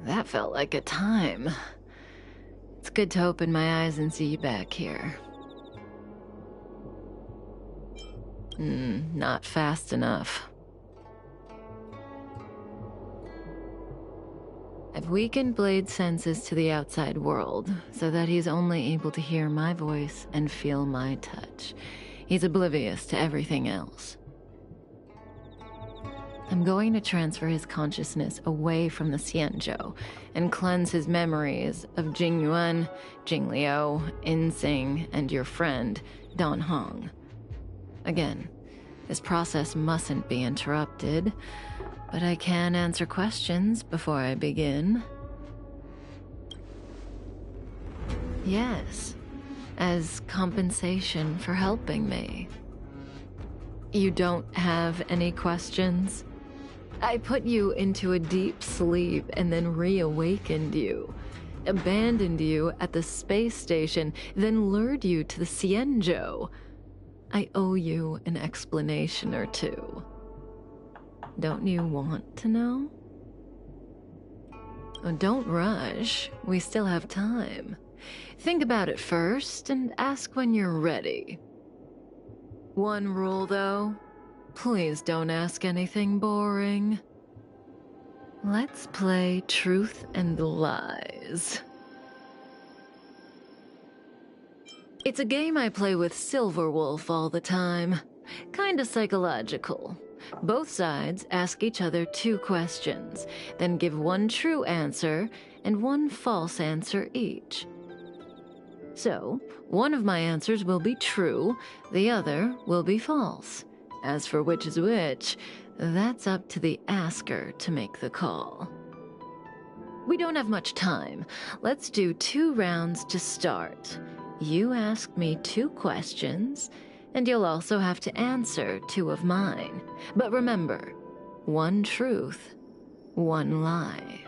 That felt like a time. It's good to open my eyes and see you back here. Not fast enough. I've weakened Blade's senses to the outside world, so that he's only able to hear my voice and feel my touch. He's oblivious to everything else. I'm going to transfer his consciousness away from the Xianzhou and cleanse his memories of Jing Yuan, Jing Liu, Insing, and your friend, Dan Hong. Again, this process mustn't be interrupted, but I can answer questions before I begin. Yes, as compensation for helping me. You don't have any questions? I put you into a deep sleep and then reawakened you. Abandoned you at the space station, then lured you to the Xianzhou. I owe you an explanation or two. Don't you want to know? Oh, don't rush. We still have time. Think about it first and ask when you're ready. One rule, though. Please don't ask anything boring. Let's play truth and lies. It's a game I play with Silverwolf all the time. Kinda psychological. Both sides ask each other 2 questions, then give one true answer and one false answer each. So, one of my answers will be true, the other will be false. As for which is which, That's up to the asker to make the call. We don't have much time. Let's do 2 rounds to start. You ask me 2 questions, and you'll also have to answer 2 of mine. But remember, 1 truth, 1 lie.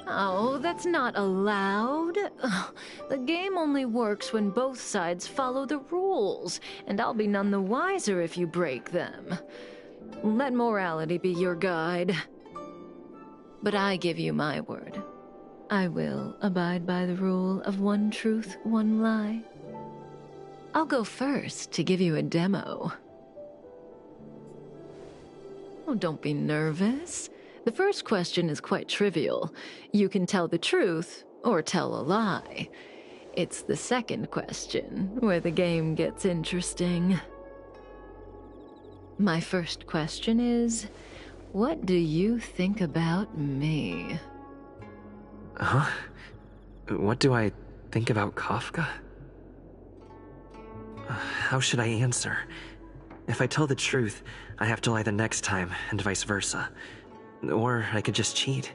Oh, that's not allowed. Ugh, the game only works when both sides follow the rules, and I'll be none the wiser if you break them. Let morality be your guide. But I give you my word. I will abide by the rule of 1 truth, 1 lie. I'll go first to give you a demo. Oh, don't be nervous. The first question is quite trivial. You can tell the truth or tell a lie. It's the second question where the game gets interesting. My first question is, what do you think about me? Huh? What do I think about Kafka? How should I answer? If I tell the truth, I have to lie the next time, and vice versa. Or I could just cheat.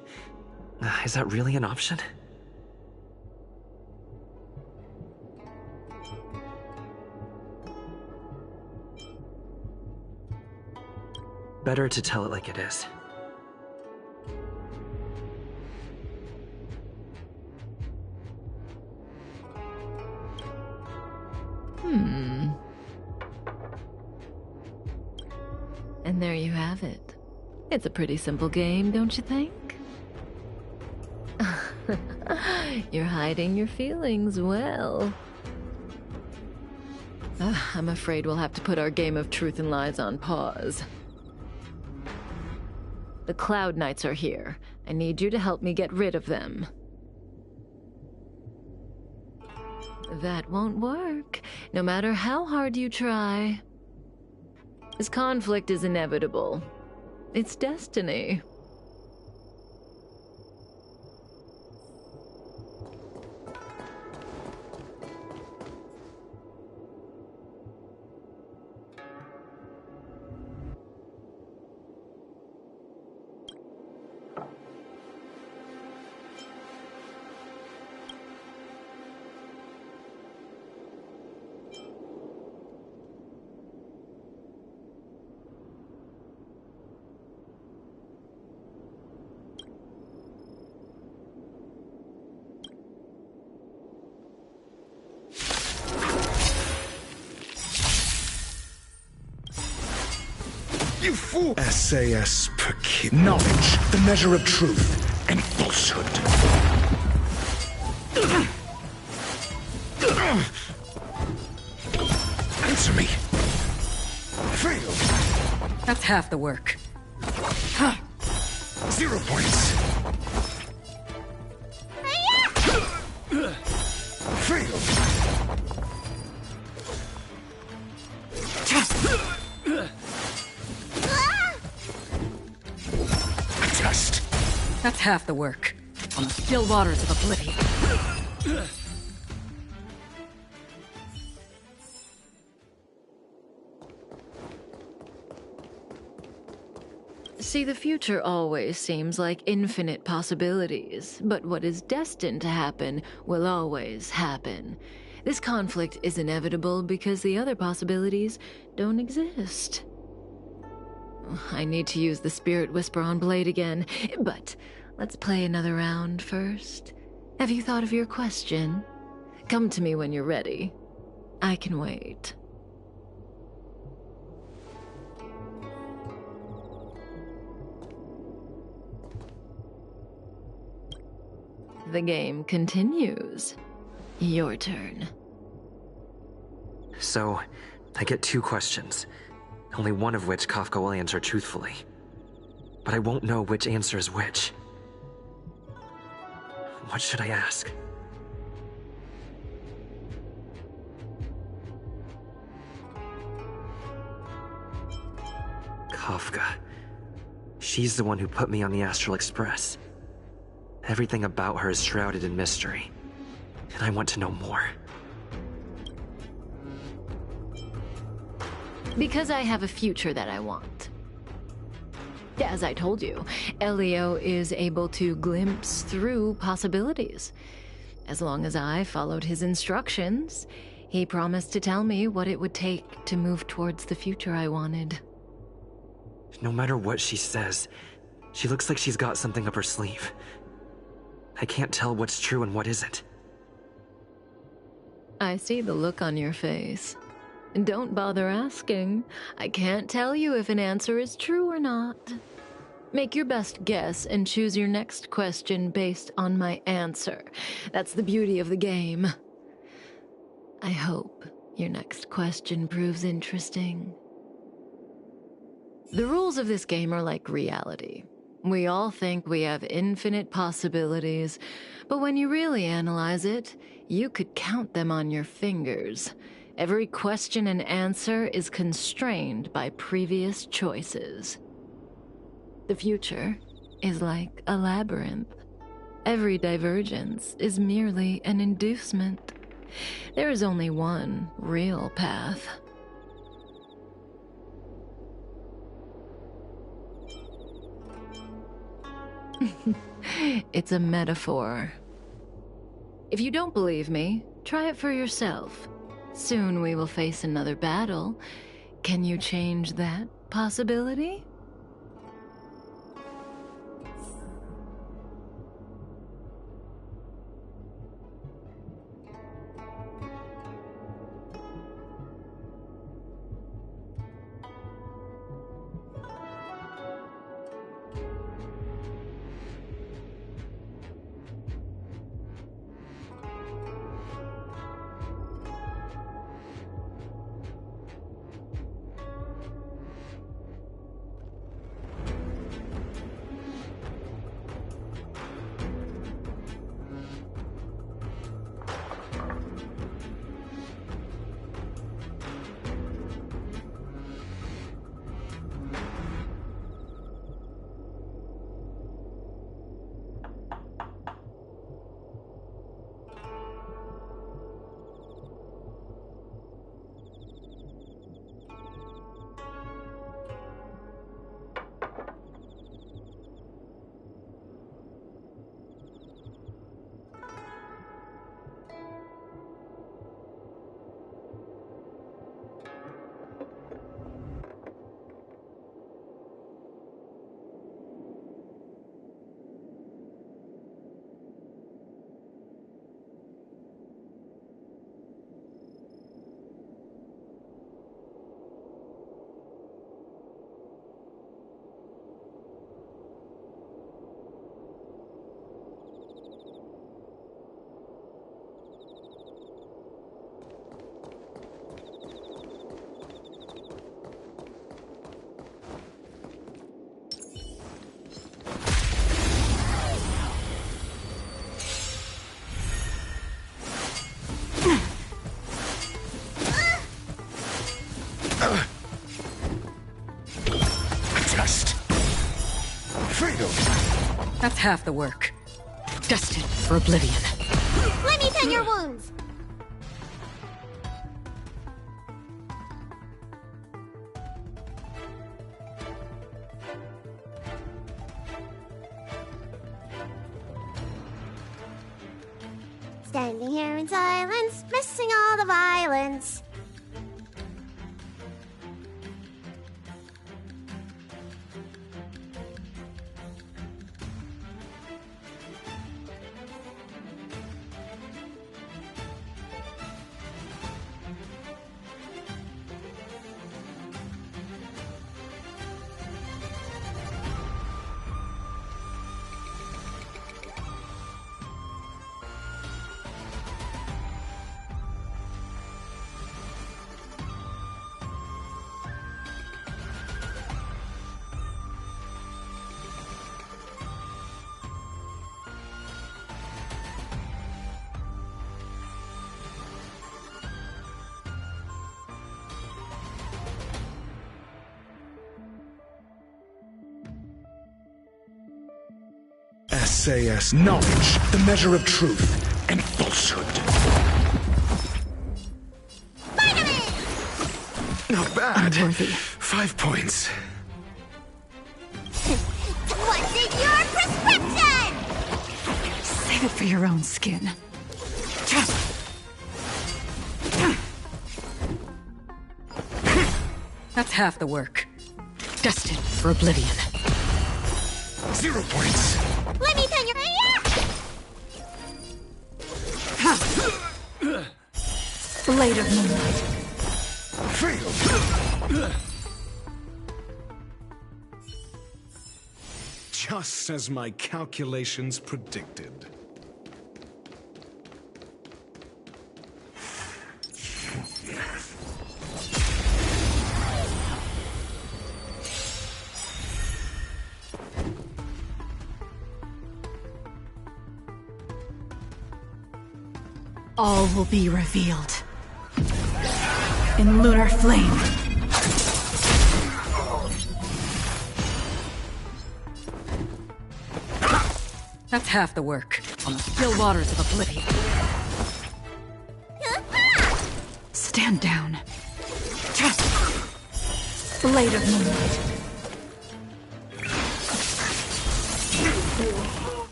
Is that really an option? Better to tell it like it is. And there you have it. It's a pretty simple game, don't you think? You're hiding your feelings well. I'm afraid we'll have to put our game of truth and lies on pause. The Cloud Knights are here. I need you to help me get rid of them. That won't work, no matter how hard you try. This conflict is inevitable. It's destiny. You fool! SAS per kid. Knowledge, the measure of truth and falsehood. Answer me. Failed. That's half the work. 0 points. Failed. That's half the work. On the still waters of oblivion. See, the future always seems like infinite possibilities, but what is destined to happen will always happen. This conflict is inevitable because the other possibilities don't exist. I need to use the Spirit Whisper on Blade again, but let's play another round first. Have you thought of your question? Come to me when you're ready. I can wait. The game continues. Your turn. So, I get 2 questions. Only one of which Kafka will answer truthfully. But I won't know which answer is which. What should I ask? Kafka. She's the one who put me on the Astral Express. Everything about her is shrouded in mystery. And I want to know more. Because I have a future that I want. As I told you, Elio is able to glimpse through possibilities. As long as I followed his instructions, he promised to tell me what it would take to move towards the future I wanted. No matter what she says, she looks like she's got something up her sleeve. I can't tell what's true and what isn't. I see the look on your face. Don't bother asking. I can't tell you if an answer is true or not. Make your best guess and choose your next question based on my answer. That's the beauty of the game. I hope your next question proves interesting. The rules of this game are like reality. We all think we have infinite possibilities, but when you really analyze it, you could count them on your fingers. Every question and answer is constrained by previous choices. The future is like a labyrinth. Every divergence is merely an inducement. There is only one real path. It's a metaphor. If you don't believe me, try it for yourself. Soon we will face another battle. Can you change that possibility? That's half the work. Destined for oblivion. Let me tend your wounds! Standing here in silence, missing all the violence. SAS knowledge, the measure of truth and falsehood. Not bad. Unworthy. 5 points. What's in your prescription? Save it for your own skin. That's half the work. Destined for oblivion. 0 points. Let me pen your Blade of Moonlight. Failed. Just as my calculations predicted. All will be revealed. In lunar flame. That's half the work. On the still waters of oblivion. Stand down. Blade of Moonlight.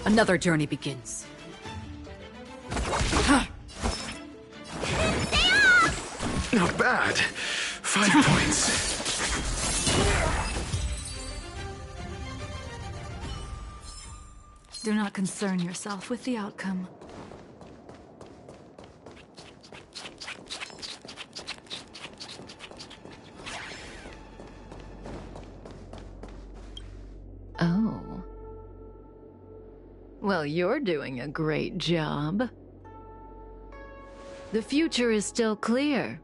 Another journey begins. Not bad. 5 points. Do not concern yourself with the outcome. Oh. Well, you're doing a great job. The future is still clear.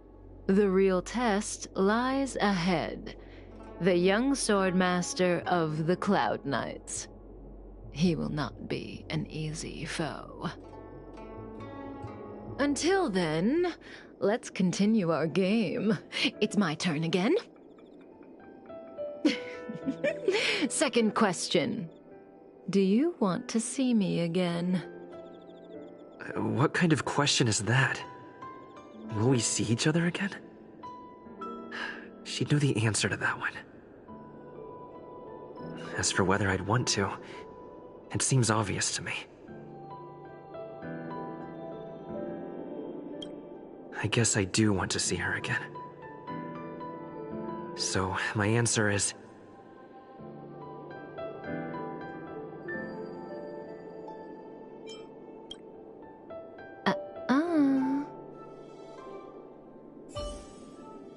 The real test lies ahead. The young swordmaster of the Cloud Knights. He will not be an easy foe. Until then, let's continue our game. It's my turn again. Second question. Do you want to see me again? What kind of question is that? Will we see each other again? She'd know the answer to that one. As for whether I'd want to, it seems obvious to me. I guess I do want to see her again. So, my answer is...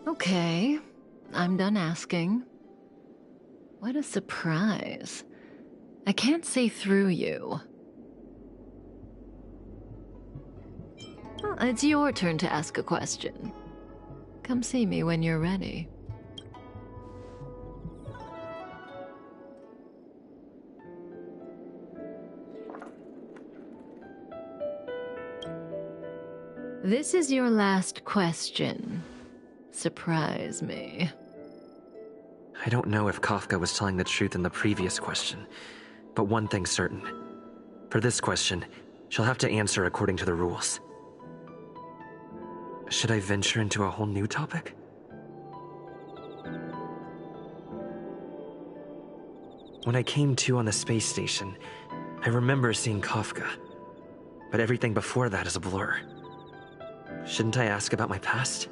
Okay, I'm done asking. What a surprise. I can't see through you. Well, it's your turn to ask a question. Come see me when you're ready. This is your last question. Surprise me. I don't know if Kafka was telling the truth in the previous question, but one thing's certain. For this question, she'll have to answer according to the rules. Should I venture into a whole new topic? When I came to on the space station, I remember seeing Kafka, but everything before that is a blur. Shouldn't I ask about my past?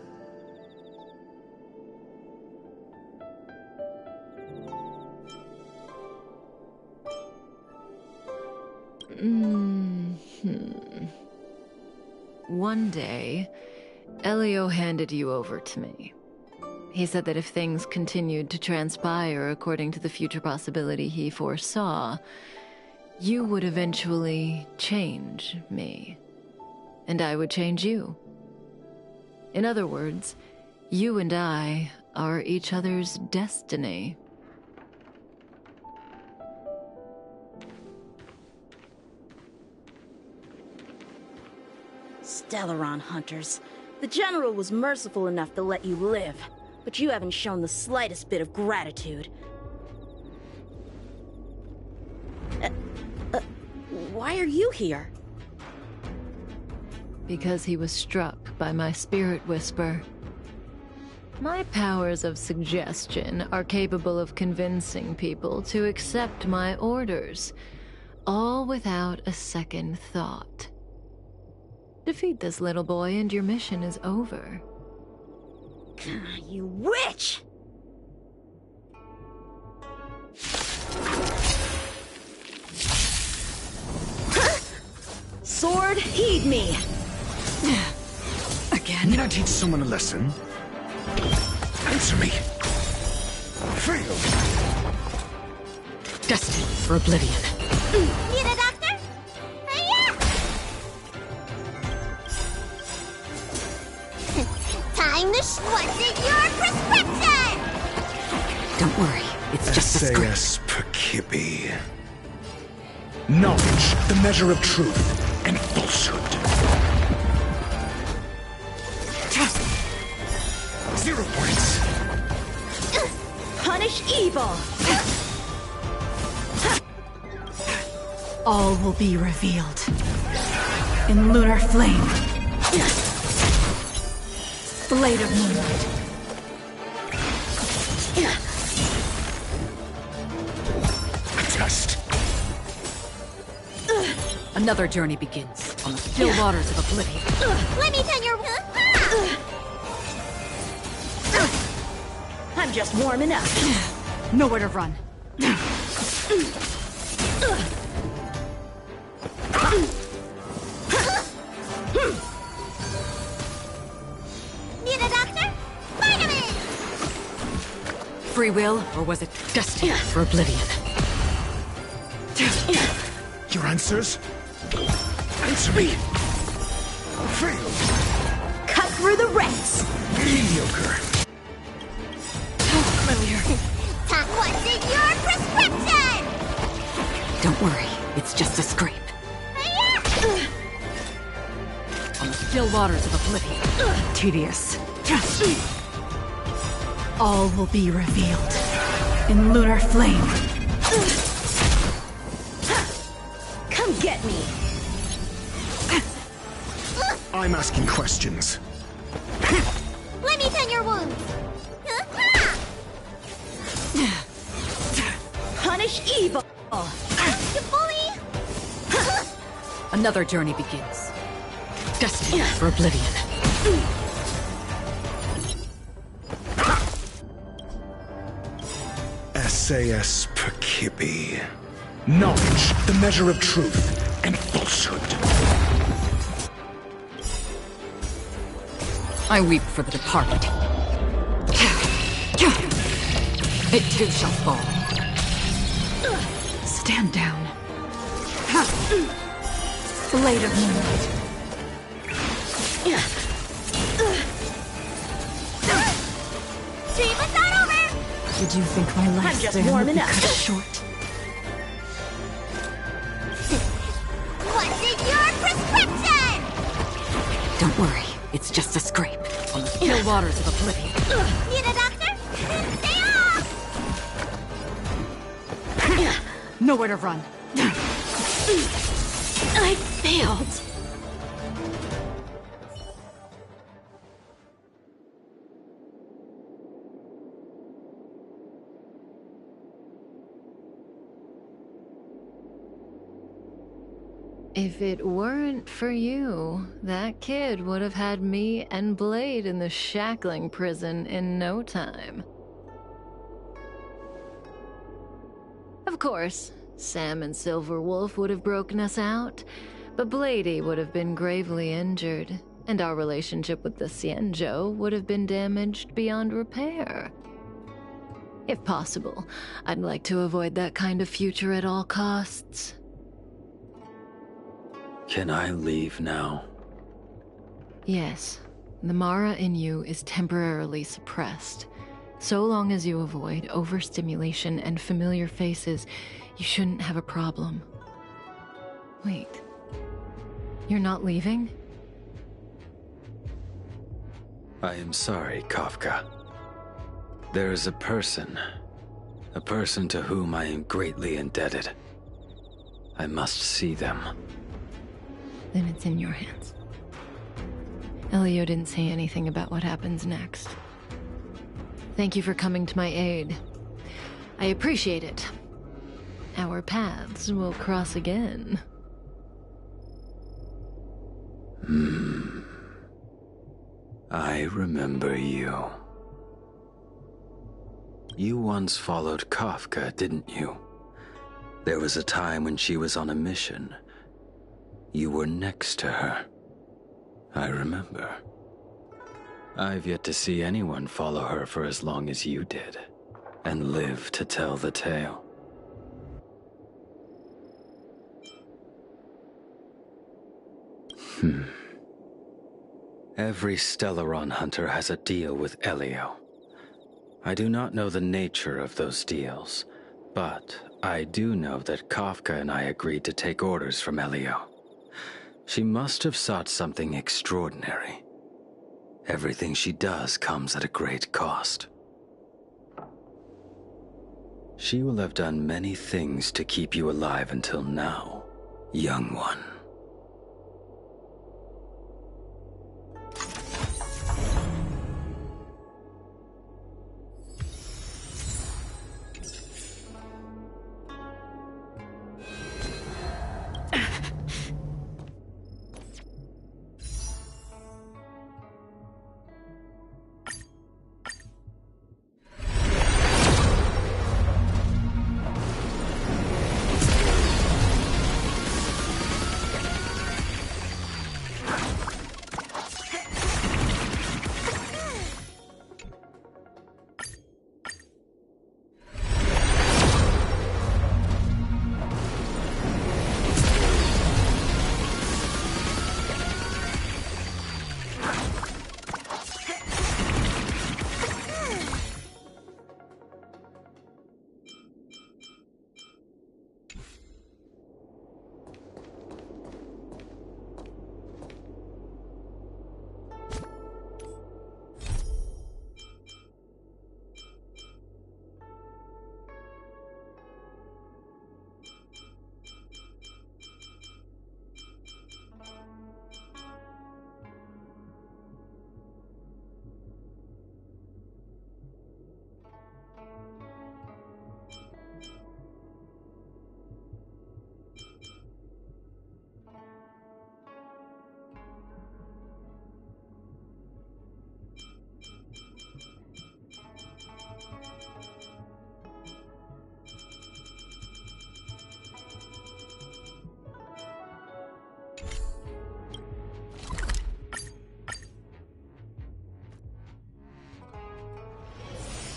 One day, Elio handed you over to me. He said that if things continued to transpire according to the future possibility he foresaw, you would eventually change me. And I would change you. In other words, you and I are each other's destiny. Stellaron hunters. The General was merciful enough to let you live, but you haven't shown the slightest bit of gratitude. why are you here? Because he was struck by my spirit whisper. My powers of suggestion are capable of convincing people to accept my orders, all without a second thought. Defeat this little boy and your mission is over. You witch! Sword, heed me! Again? Need I teach someone a lesson? Answer me! Fail! Destined for oblivion. Need a doctor? Hiya! Time to what's in your prescription? Don't worry, it's just a script. S.A.S. Perkibi. Knowledge, the measure of truth and falsehood. 0 points. Punish evil! All will be revealed. In lunar flame. Blade of moonlight. Test. Another journey begins on the still waters of oblivion. Let me turn your... I'm just warming up. Nowhere to run. Need a doctor? Vitamin! Free will, or was it destined for oblivion? Your answers? Answer me! Fail! Cut through the ranks! Mediocre. Familiar. What's in your prescription? Don't worry, it's just a scrape. Hiya! On the still waters of oblivion. Tedious. All will be revealed. In lunar flame. Come get me! I'm asking questions. Let me tend your wounds. Punish evil! You bully! Another journey begins. Destined for oblivion. S.A.S. Perkibi. Knowledge, the measure of truth and falsehood. I weep for the departed. It too shall fall. Stand down. Blade of moonlight. Dream is not over! Did you think my I'm just lifespan would warming be up. cut short? What's in your prescription? Don't worry, it's just a scrape on the still waters of oblivion. Need a doctor? Stay off! Nowhere to run. I failed! If it weren't for you, that kid would have had me and Blade in the shackling prison in no time. Of course, Sam and Silverwolf would have broken us out, but Blady would have been gravely injured, and our relationship with the Xianzhou would have been damaged beyond repair. If possible, I'd like to avoid that kind of future at all costs. Can I leave now? Yes, the Mara in you is temporarily suppressed. So long as you avoid overstimulation and familiar faces, you shouldn't have a problem. Wait, you're not leaving? I am sorry, Kafka. There is a person to whom I am greatly indebted. I must see them. Then it's in your hands. Elio didn't say anything about what happens next. Thank you for coming to my aid. I appreciate it. Our paths will cross again. I remember you. You once followed Kafka, didn't you? There was a time when she was on a mission. You were next to her. I remember. I've yet to see anyone follow her for as long as you did, and live to tell the tale. Every Stellaron hunter has a deal with Elio. I do not know the nature of those deals, but I do know that Kafka and I agreed to take orders from Elio. She must have sought something extraordinary. Everything she does comes at a great cost. She will have done many things to keep you alive until now, young one.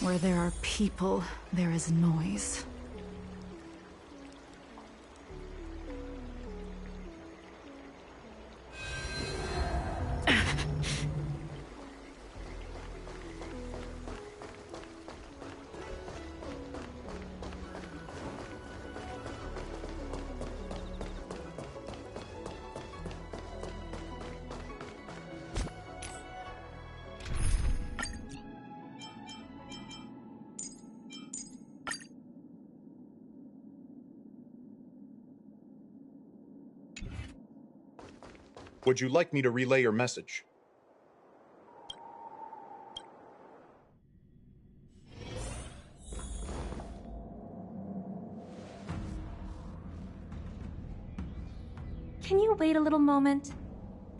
Where there are people, there is noise. Would you like me to relay your message? Can you wait a little moment?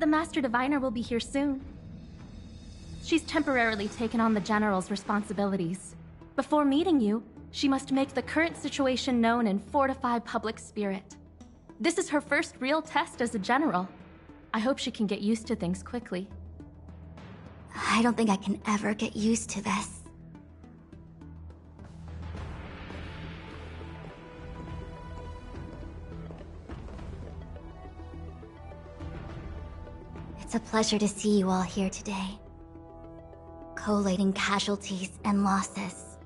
The Master Diviner will be here soon. She's temporarily taken on the General's responsibilities. Before meeting you, she must make the current situation known and fortify public spirit. This is her first real test as a General. I hope she can get used to things quickly. I don't think I can ever get used to this. It's a pleasure to see you all here today. Collating casualties and losses.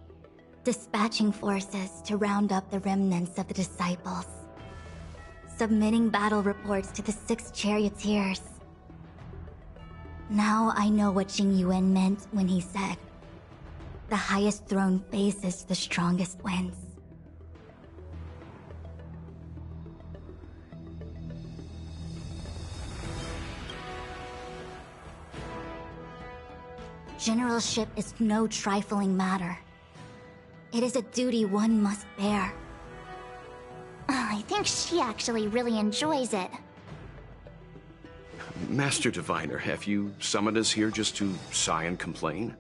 Dispatching forces to round up the remnants of the disciples. Submitting battle reports to the 6 charioteers. Now I know what Jing Yuan meant when he said, "The highest throne faces the strongest winds." generalship is no trifling matter. It is a duty one must bear. I think she actually really enjoys it. Master Diviner, have you summoned us here just to sigh and complain?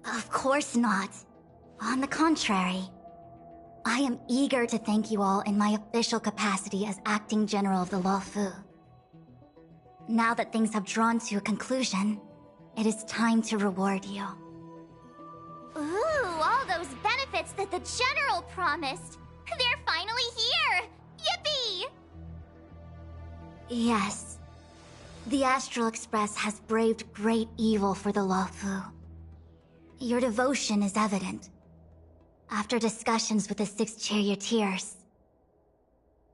Of course not. On the contrary. I am eager to thank you all in my official capacity as acting general of the Luofu. Now that things have drawn to a conclusion, it is time to reward you. Ooh, all those benefits that the general promised! They're finally here! Yippee! Yes. The Astral Express has braved great evil for the Luofu. Your devotion is evident. After discussions with the 6 charioteers,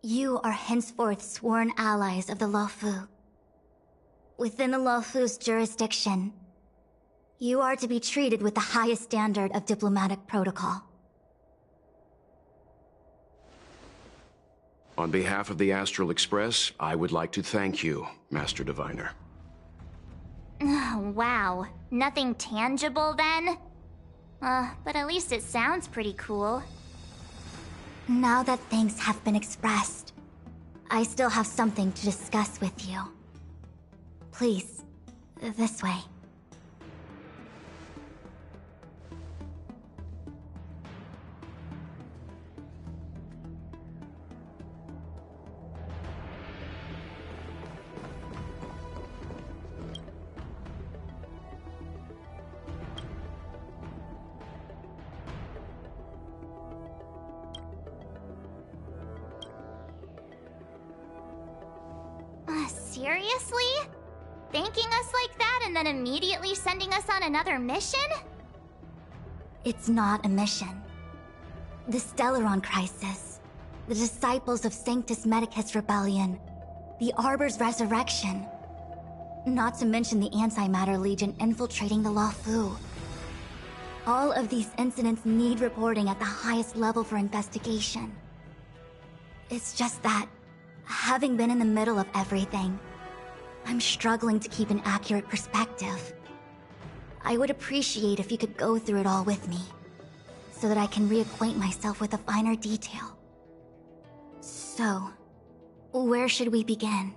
you are henceforth sworn allies of the Luofu. Within the Luofu's jurisdiction, you are to be treated with the highest standard of diplomatic protocol. On behalf of the Astral Express, I would like to thank you, Master Diviner. Wow. Nothing tangible then? But at least it sounds pretty cool. Now that thanks have been expressed, I still have something to discuss with you. Please, this way. Seriously? Thanking us like that and then immediately sending us on another mission? It's not a mission. The Stellaron Crisis, the Disciples of Sanctus Medicus Rebellion, the Arbor's resurrection, not to mention the Antimatter Legion infiltrating the Luofu. All of these incidents need reporting at the highest level for investigation. It's just that, having been in the middle of everything, I'm struggling to keep an accurate perspective. I would appreciate if you could go through it all with me, so that I can reacquaint myself with a finer detail. So, where should we begin?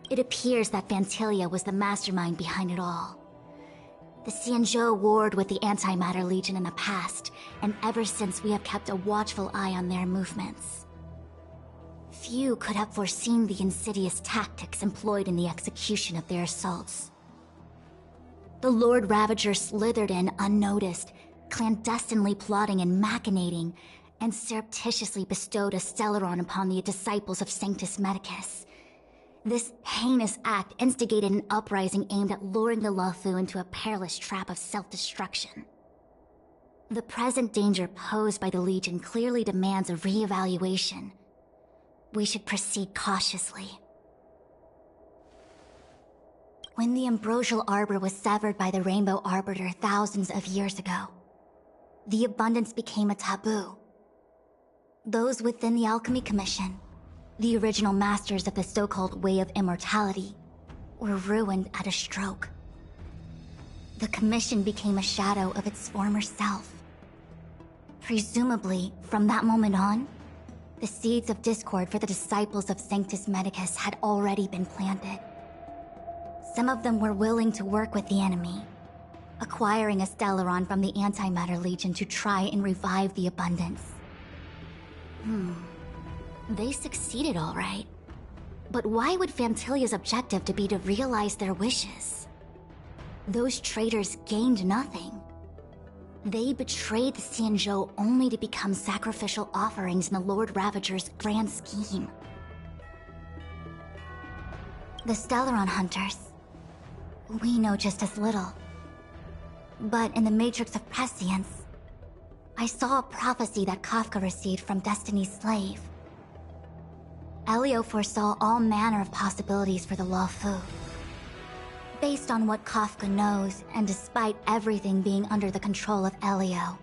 It appears that Vantilia was the mastermind behind it all. The Xianzhou warred with the Antimatter Legion in the past, and ever since we have kept a watchful eye on their movements. Few could have foreseen the insidious tactics employed in the execution of their assaults. The Lord Ravager slithered in unnoticed, clandestinely plotting and machinating, and surreptitiously bestowed a Stellaron upon the disciples of Sanctus Medicus. This heinous act instigated an uprising aimed at luring the Luofu into a perilous trap of self-destruction. The present danger posed by the Legion clearly demands a re-evaluation. We should proceed cautiously. When the Ambrosial Arbor was severed by the Rainbow Arbiter thousands of years ago, the Abundance became a taboo. Those within the Alchemy Commission, the original masters of the so-called Way of Immortality, were ruined at a stroke. The Commission became a shadow of its former self. Presumably, from that moment on, the seeds of discord for the disciples of Sanctus Medicus had already been planted. Some of them were willing to work with the enemy, acquiring a Stellaron from the Antimatter Legion to try and revive the Abundance. They succeeded all right. But why would Fantilia's objective to be to realize their wishes? Those traitors gained nothing. They betrayed the Xianzhou only to become sacrificial offerings in the Lord Ravager's grand scheme. The Stellaron Hunters, we know just as little. But in the Matrix of Prescience, I saw a prophecy that Kafka received from Destiny's slave. Elio foresaw all manner of possibilities for the Luofu. Based on what Kafka knows, and despite everything being under the control of Elio,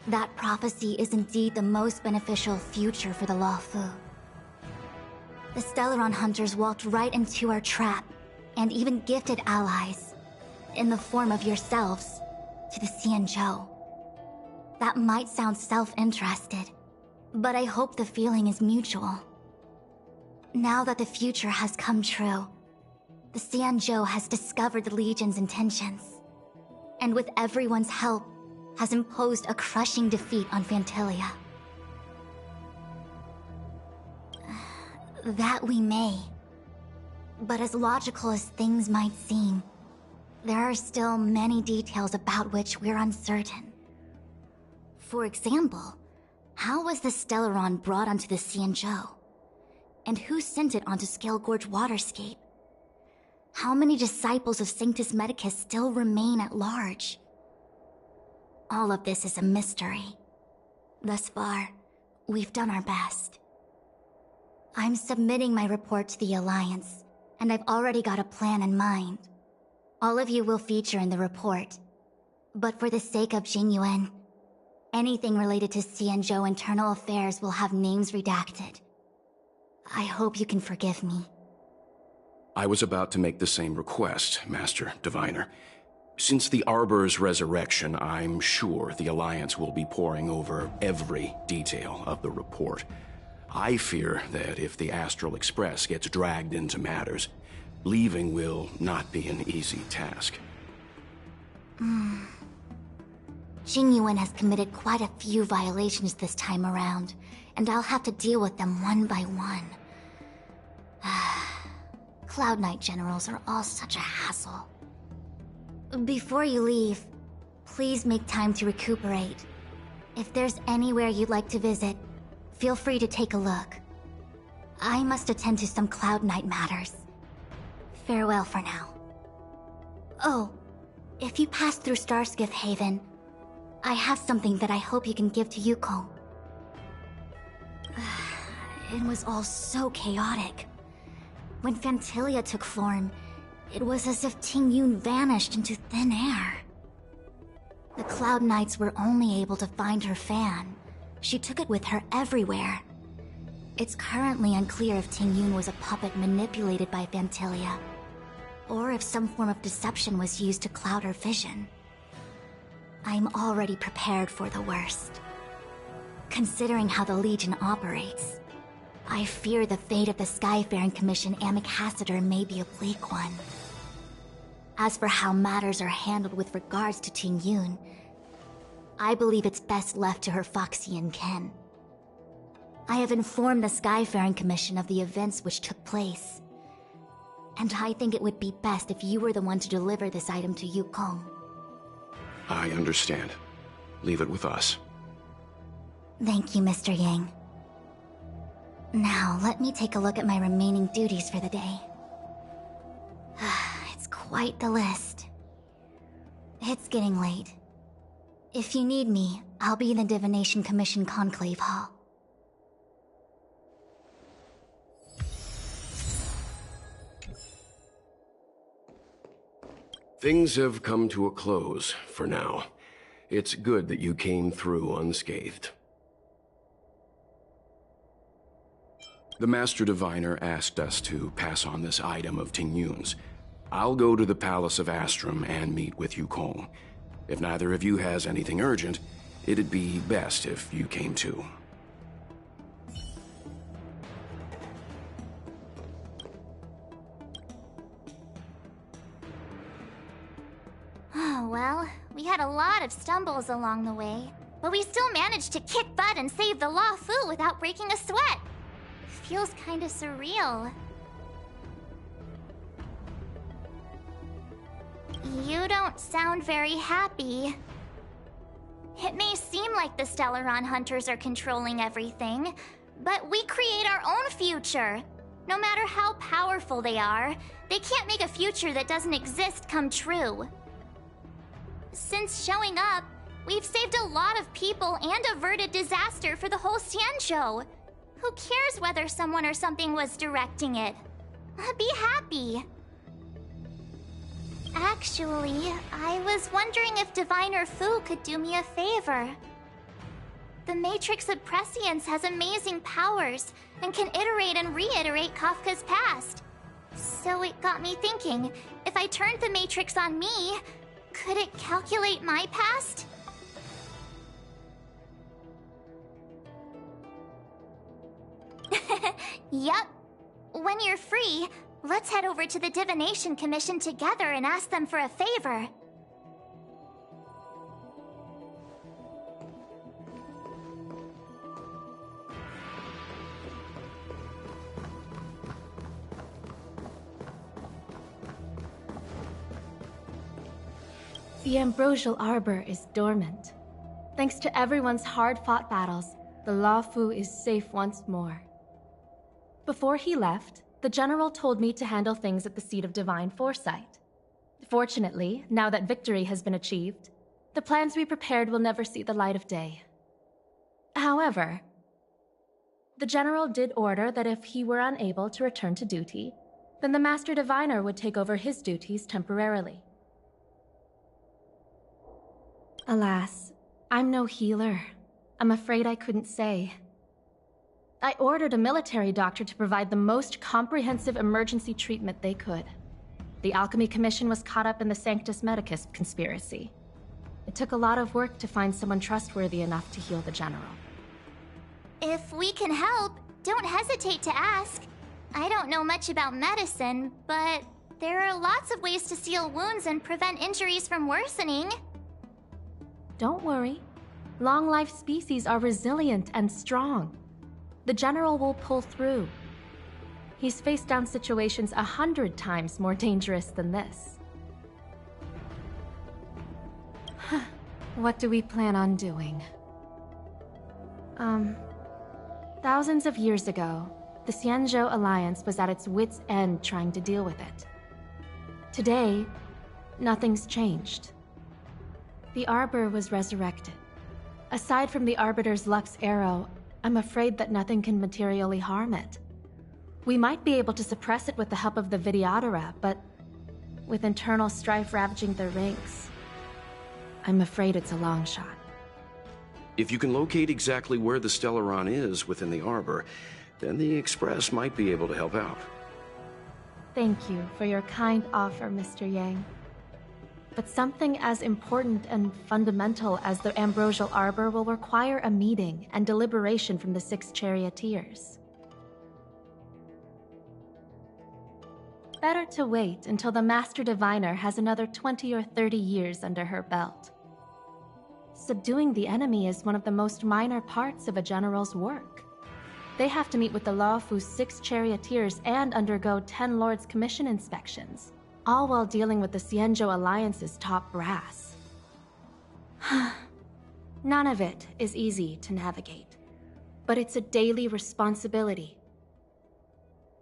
that prophecy is indeed the most beneficial future for the Luofu. The Stellaron hunters walked right into our trap, and even gifted allies, in the form of yourselves, to the Xianzhou. That might sound self-interested, but I hope the feeling is mutual. Now that the future has come true, the Xianzhou has discovered the Legion's intentions, and with everyone's help, has imposed a crushing defeat on Phantilia. That we may. But as logical as things might seem, there are still many details about which we're uncertain. For example, how was the Stellaron brought onto the Xianzhou? And who sent it onto Scale Gorge Waterscape? How many disciples of Sanctus Medicus still remain at large? All of this is a mystery. Thus far, we've done our best. I'm submitting my report to the Alliance, and I've already got a plan in mind. All of you will feature in the report. But for the sake of Jingyuan, anything related to Xianzhou internal affairs will have names redacted. I hope you can forgive me. I was about to make the same request, Master Diviner. Since the Arbor's resurrection, I'm sure the Alliance will be poring over every detail of the report. I fear that if the Astral Express gets dragged into matters, leaving will not be an easy task. Jingyuan has committed quite a few violations this time around, and I'll have to deal with them one by one. Cloud Knight generals are all such a hassle. Before you leave, please make time to recuperate. If there's anywhere you'd like to visit, feel free to take a look. I must attend to some Cloud Knight matters. Farewell for now. Oh, if you pass through Starskiff Haven, I have something that I hope you can give to Yukong. It was all so chaotic. When Phantilia took form, it was as if Tingyun vanished into thin air. The Cloud Knights were only able to find her fan. She took it with her everywhere. It's currently unclear if Tingyun was a puppet manipulated by Phantilia, or if some form of deception was used to cloud her vision. I'm already prepared for the worst. Considering how the Legion operates, I fear the fate of the Skyfaring Commission Ambassador may be a bleak one. As for how matters are handled with regards to Tingyun, I believe it's best left to her Foxian ken. I have informed the Skyfaring Commission of the events which took place, and I think it would be best if you were the one to deliver this item to Yukong. I understand. Leave it with us. Thank you, Mr. Yang. Now, let me take a look at my remaining duties for the day. It's quite the list. It's getting late. If you need me, I'll be in the Divination Commission Conclave Hall. Things have come to a close for now. It's good that you came through unscathed. The Master Diviner asked us to pass on this item of Tingyun's. I'll go to the Palace of Astrum and meet with Yukong. If neither of you has anything urgent, it'd be best if you came too. Oh, well, we had a lot of stumbles along the way, but we still managed to kick butt and save the Law Fu without breaking a sweat. Feels kinda surreal. You don't sound very happy. It may seem like the Stellaron hunters are controlling everything, but we create our own future. No matter how powerful they are, they can't make a future that doesn't exist come true. Since showing up, we've saved a lot of people and averted disaster for the whole Xianzhou. Who cares whether someone or something was directing it? Be happy. Actually, I was wondering if Diviner Fu could do me a favor. The Matrix of Prescience has amazing powers and can iterate and reiterate Kafka's past. So it got me thinking, if I turned the Matrix on me, could it calculate my past? Yup. When you're free, let's head over to the Divination Commission together and ask them for a favor. The Ambrosial Arbor is dormant. Thanks to everyone's hard-fought battles, the Luofu is safe once more. Before he left, the General told me to handle things at the Seat of Divine Foresight. Fortunately, now that victory has been achieved, the plans we prepared will never see the light of day. However, the General did order that if he were unable to return to duty, then the Master Diviner would take over his duties temporarily. Alas, I'm no healer. I'm afraid I couldn't say. I ordered a military doctor to provide the most comprehensive emergency treatment they could. The Alchemy Commission was caught up in the Sanctus Medicus conspiracy. It took a lot of work to find someone trustworthy enough to heal the General. If we can help, don't hesitate to ask. I don't know much about medicine, but there are lots of ways to seal wounds and prevent injuries from worsening. Don't worry. Long-life species are resilient and strong. The General will pull through. He's faced down situations 100 times more dangerous than this. What do we plan on doing? Thousands of years ago, the Xianzhou Alliance was at its wit's end trying to deal with it. Today, nothing's changed. The Arbor was resurrected. Aside from the Arbiter's Lux arrow, I'm afraid that nothing can materially harm it. We might be able to suppress it with the help of the Vidyadhara, but with internal strife ravaging the ranks, I'm afraid it's a long shot. If you can locate exactly where the Stellaron is within the Arbor, then the Express might be able to help out. Thank you for your kind offer, Mr. Yang. But something as important and fundamental as the Ambrosial Arbor will require a meeting and deliberation from the 6 charioteers. Better to wait until the Master Diviner has another 20 or 30 years under her belt. Subduing the enemy is one of the most minor parts of a general's work. They have to meet with the Luofu's 6 charioteers and undergo 10 Lords Commission inspections, all while dealing with the Xianzhou Alliance's top brass. None of it is easy to navigate, but it's a daily responsibility.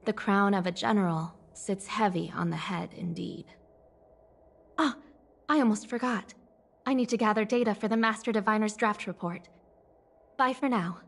The crown of a general sits heavy on the head indeed. Ah, I almost forgot. I need to gather data for the Master Diviner's draft report. Bye for now.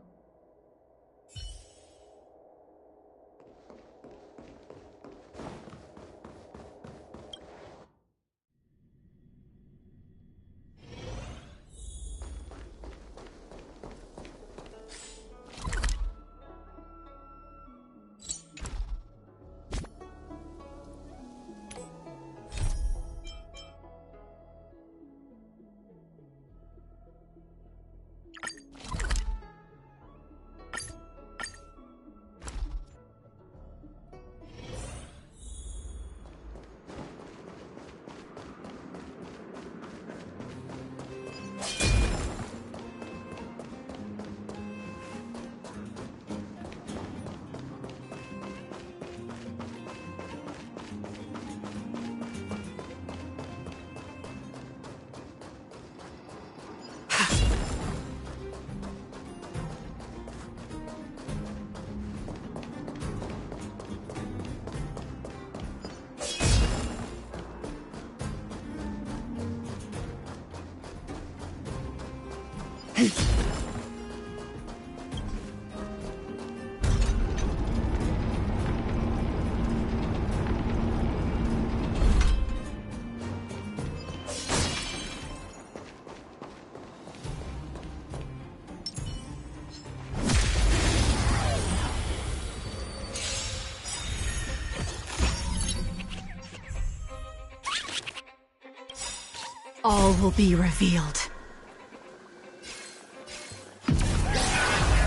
All will be revealed.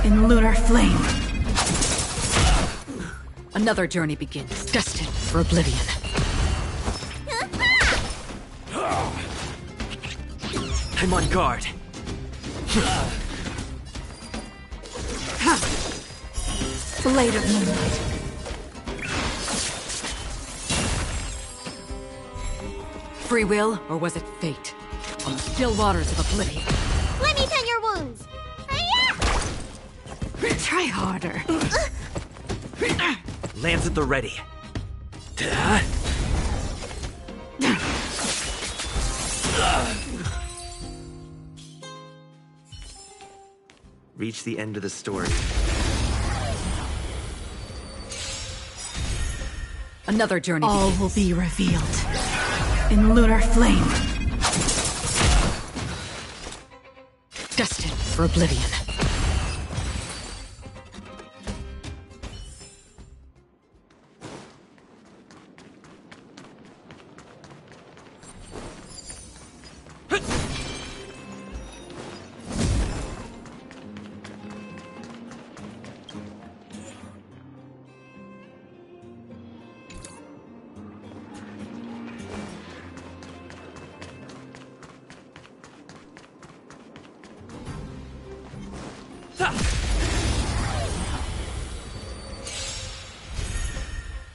In lunar flame. Another journey begins, destined for oblivion. I'm on guard. Blade of moonlight. Free will, or was it fate? On the still waters of oblivion. Let me tend your wounds. Try harder. Lance at the ready. Reach the end of the story. Another journey All begins. will be revealed. In lunar flame. Destined for oblivion.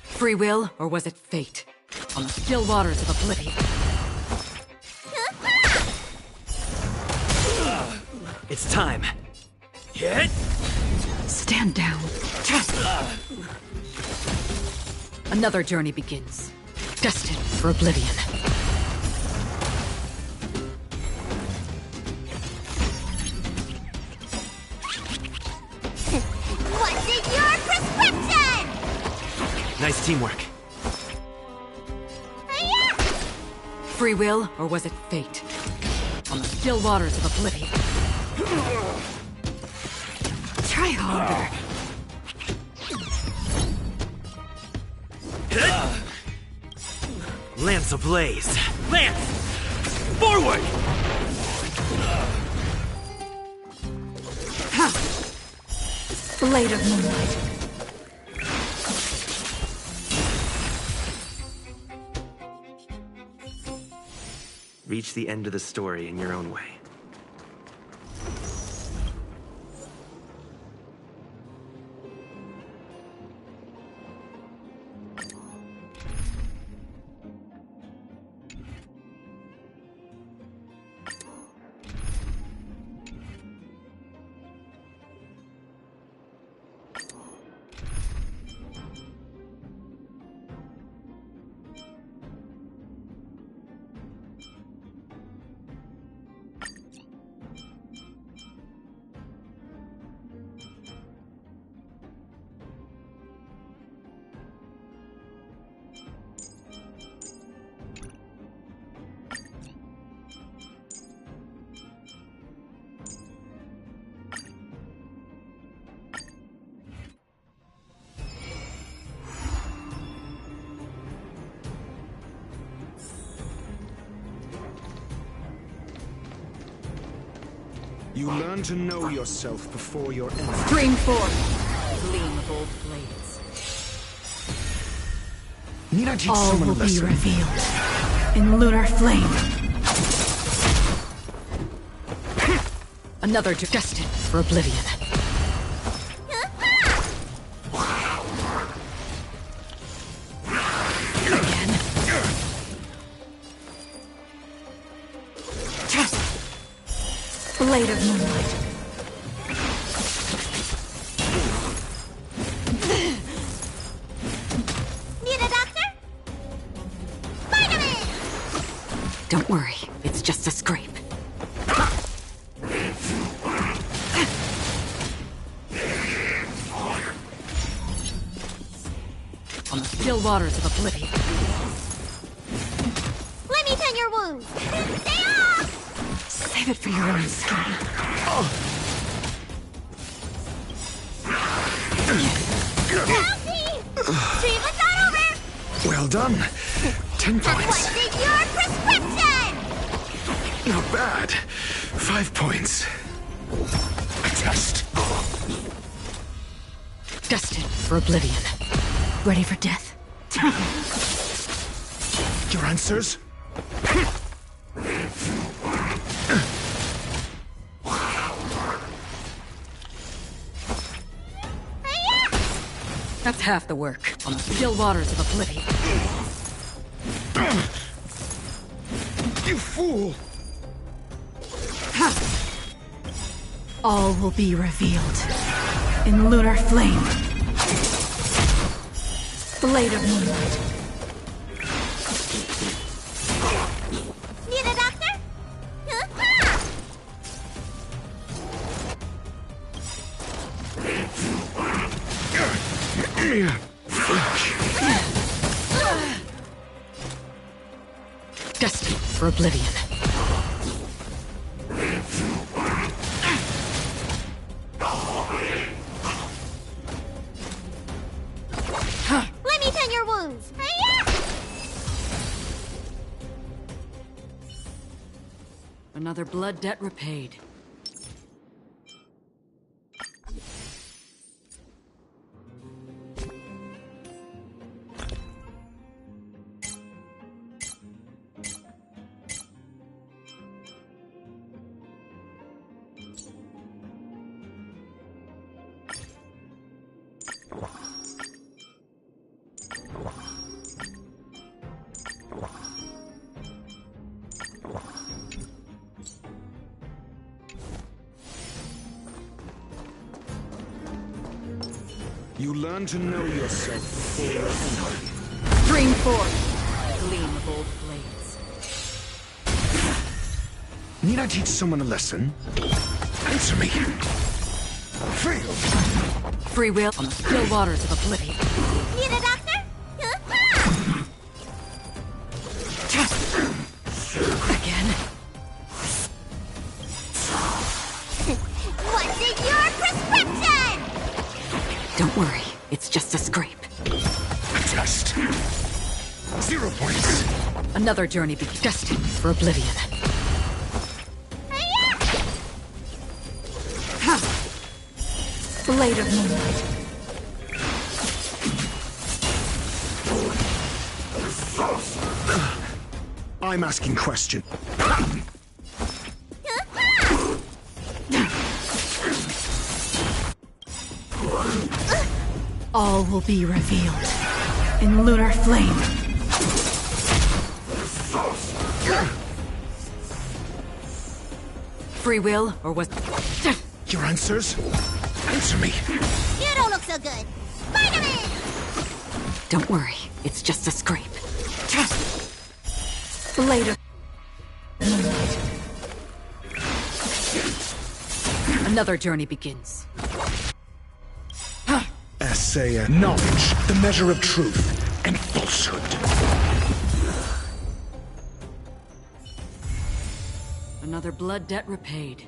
Free will, or was it fate? On the still waters of oblivion. It's time. Hit! Stand down. Another journey begins, destined for oblivion. What's in your prescription? Nice teamwork. Free will, or was it fate? On the still waters of oblivion. Try harder. Lance ablaze. Lance! Forward! Blade of moonlight. Reach the end of the story in your own way. You learn to know yourself before your enemy. Stream forth, gleam of old blades. Need I teach All someone a will be lesson? revealed. In lunar flame. Another destined for oblivion. Blade of moonlight. Need a doctor? Vitamin! Don't worry, it's just a scrape. On the still waters of oblivion. Let me tend your wounds. Stay off! Save it for your own skin. Bounty! Treatment's not over! Well done. 10 And points. what's in your prescription? Not bad. 5 points. A test. Destined for oblivion. Ready for death? Your answers? That's half the work. On the still waters of oblivion. You fool! All will be revealed. In lunar flame. Blade of moonlight. Need a doctor? Destined for oblivion. Let me tend your wounds. Another blood debt repaid. You learn to know yourself before you enter. Bring forth gleam of old blades. Need I teach someone a lesson? Answer me. Fail. Free will on the still waters of oblivion. Need a doctor? Again. What's in your prescription? Don't worry, it's just a scrape. A test. 0 points. Another journey begins. Destined for oblivion. Blade of moonlight. I'm asking question. All will be revealed in lunar flame. Free will, or was... Your answers? Answer me. You don't look so good. Spider-Man! Don't worry, it's just a scrape. Blade of... moonlight. Another journey begins. Essaya. Knowledge, the measure of truth and falsehood. Another blood debt repaid.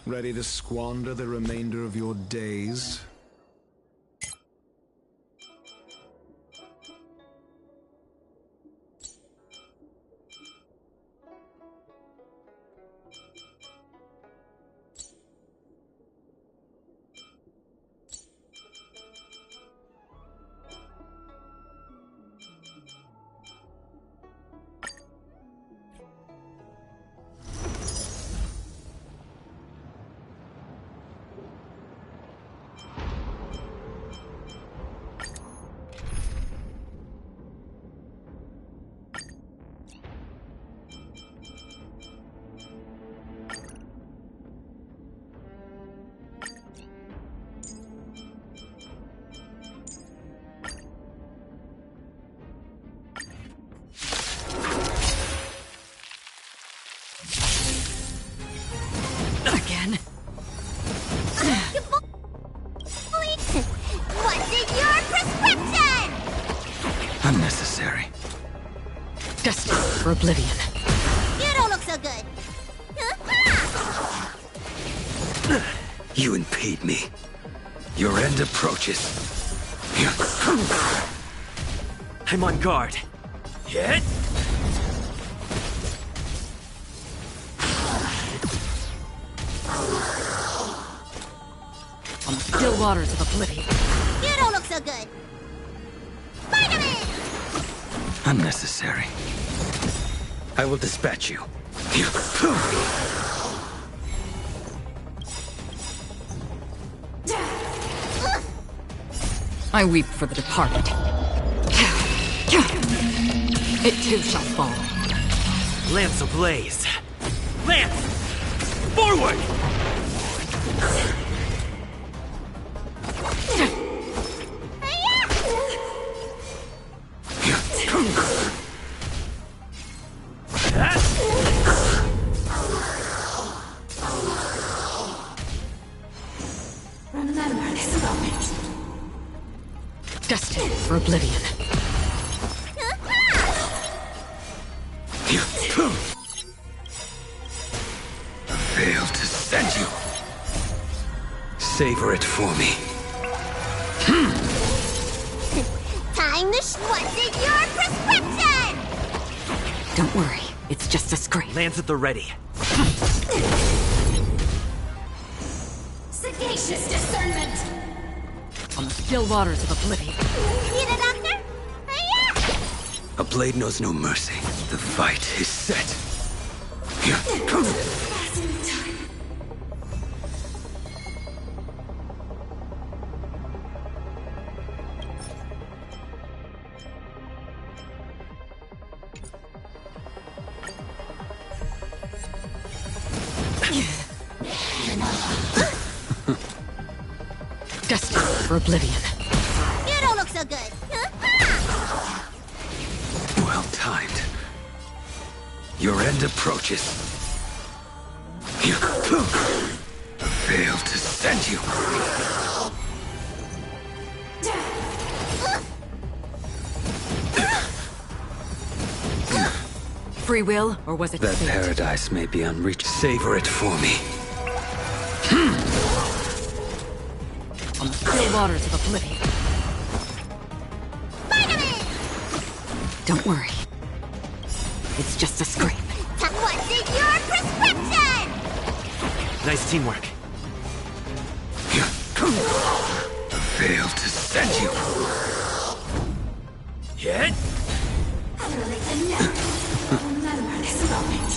Ready to squander the remainder of your days? for oblivion. You don't look so good. You impede me. Your end approaches. I'm on guard. Hit! On the still waters of oblivion. You don't look so good. Spider-Man! Unnecessary. I will dispatch you. I weep for the departed. It too shall fall. Lance ablaze. Lance! Forward! Remember this moment. Destined for oblivion. Failed to send you. Savor it for me. Time to what's in your prescription? Don't worry, it's just a scrape. Lance at the ready. Sagacious discernment. On the still waters of oblivion. Need a doctor? A blade knows no mercy. The fight is set. Destined for oblivion. You don't look so good. Well timed. Your end approaches. Failed to send you. Free will, or was it That fate? paradise may be unreached. Savor it for me. On the still waters of oblivion. Spider-Man! Don't worry. It's just a scrape. What's in your prescription? Nice teamwork. Failed to send you. Hit! Remember this moment.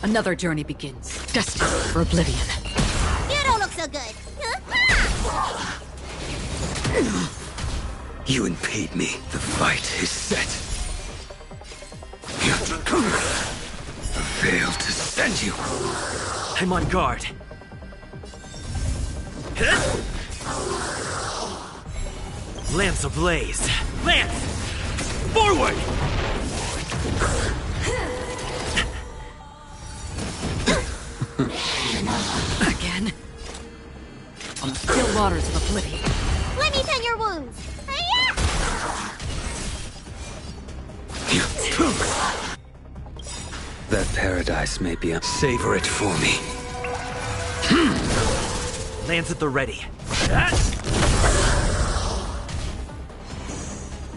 Another journey begins. Destined for oblivion. You don't look so good. You impede me. The fight is set. Failed to send you. I'm on guard. Lance ablaze. Lance! Forward! Again. On the still waters of oblivion. Let me tend your wounds. That paradise may be. Savor it for me. Lance at the ready.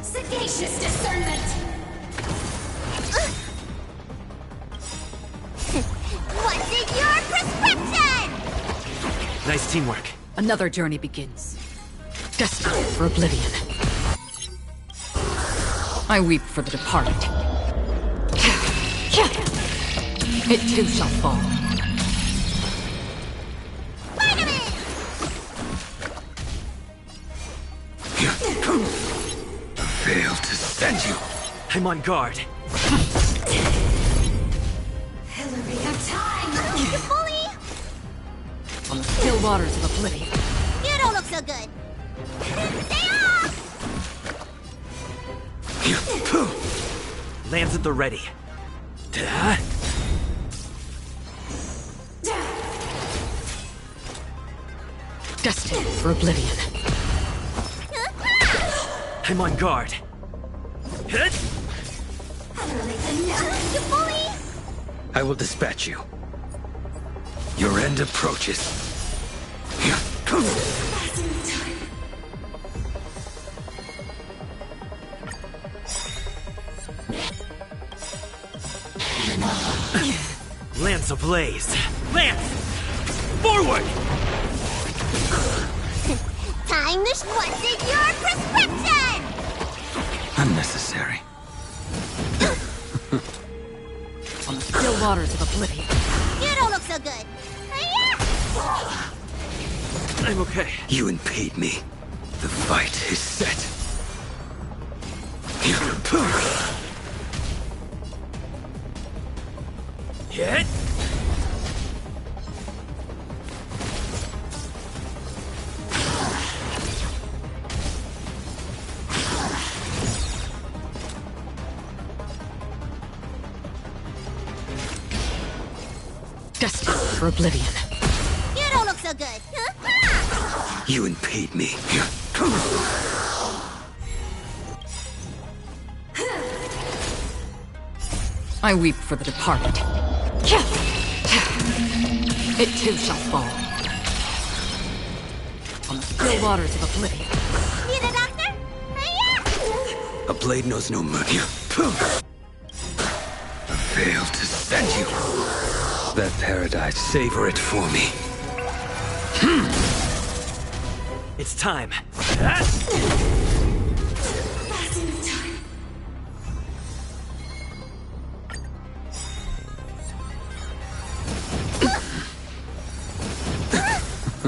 Sagacious discernment. What's in your prescription? Nice teamwork. Another journey begins. Destined for oblivion. I weep for the departed. It too shall fall. send you! I'm on guard. Hillary of time! You bully! On the still waters of oblivion. You don't look so good! Stay off! Lands at the ready. Destined for oblivion. I'm on guard. You bully! I will dispatch you. Your end approaches. Lance ablaze. Lance! Forward! Time to what's in your prescription! Unnecessary. On the still waters of oblivion. You don't look so good! I'm okay. You impede me. The fight is set. Hit! Destined for oblivion. You don't look so good! You impede me. I weep for the departed. It too shall fall. On the still waters of oblivion. Need a doctor? A blade knows no mercy. Failed to send you. That paradise, savor it for me. It's time.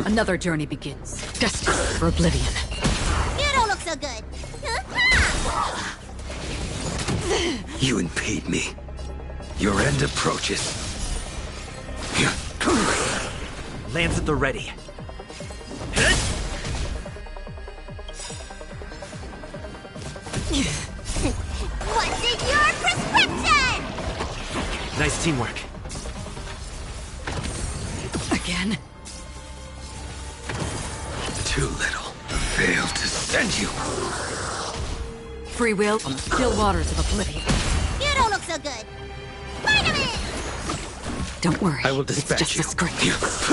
Another journey begins. Destined for oblivion. You don't look so good! You impede me. Your end approaches. Lands at the ready. What's in your prescription? Nice teamwork. Again? Too little. Failed to send you. Free will on the still waters of oblivion. You don't look so good! Vitamin! Don't worry. I will dispatch it's just you. a script.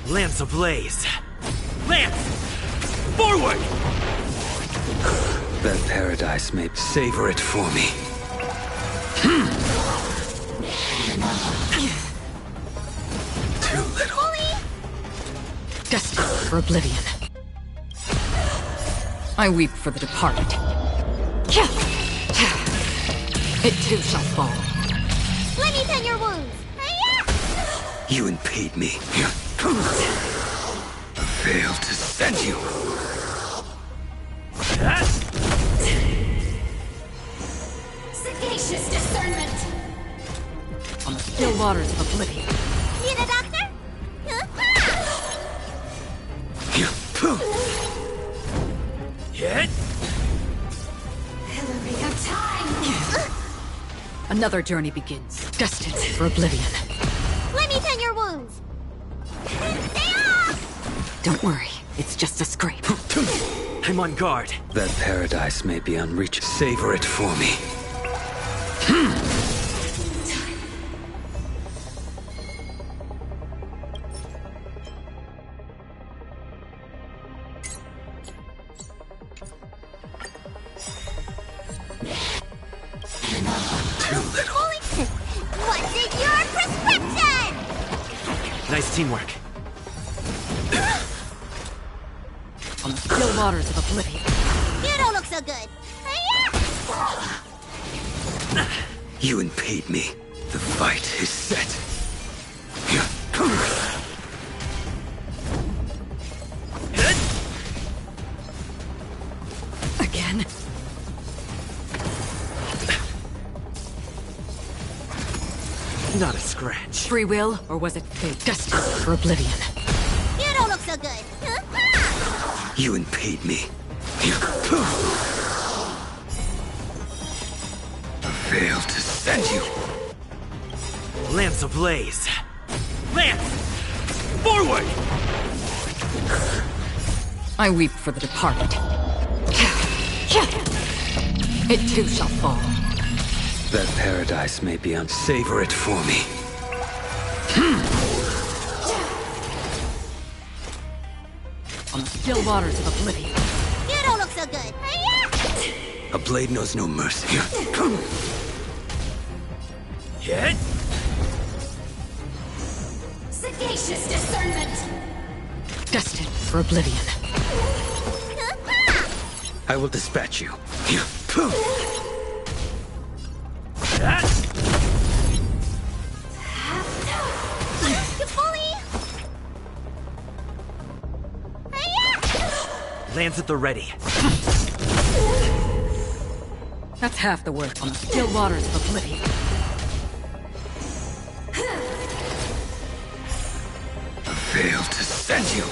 Lance ablaze. Lance! Forward! That paradise may savor it for me. Too little. Destined for oblivion. I weep for the departed. It too shall fall. Let me tend your wounds! You impede me. Failed to send you. Sagacious discernment! On the still waters of oblivion. Need a doctor? Hit! Hillary of time! Another journey begins. Destined for oblivion. Let me tend your wounds! Stay off! Don't worry, it's just a scrape. I'm on guard. That paradise may be unreachable. Savor it for me. Too little. What's in your prescription? Nice teamwork. On the still waters of oblivion. You don't look so good! You impede me. The fight is set. again. Not a scratch. Free will, or was it fate? Destined for oblivion. You don't look so good. You impede me. I failed to send you. Lance ablaze. Lance! Forward! I weep for the departed. It too shall fall. That paradise may be Savor it for me. On the still waters of oblivion. You don't look so good. A blade knows no mercy. Hit! Sagacious discernment. Destined for oblivion. I will dispatch you. Lance at the ready. That's half the work on the still waters of oblivion. I failed to send you.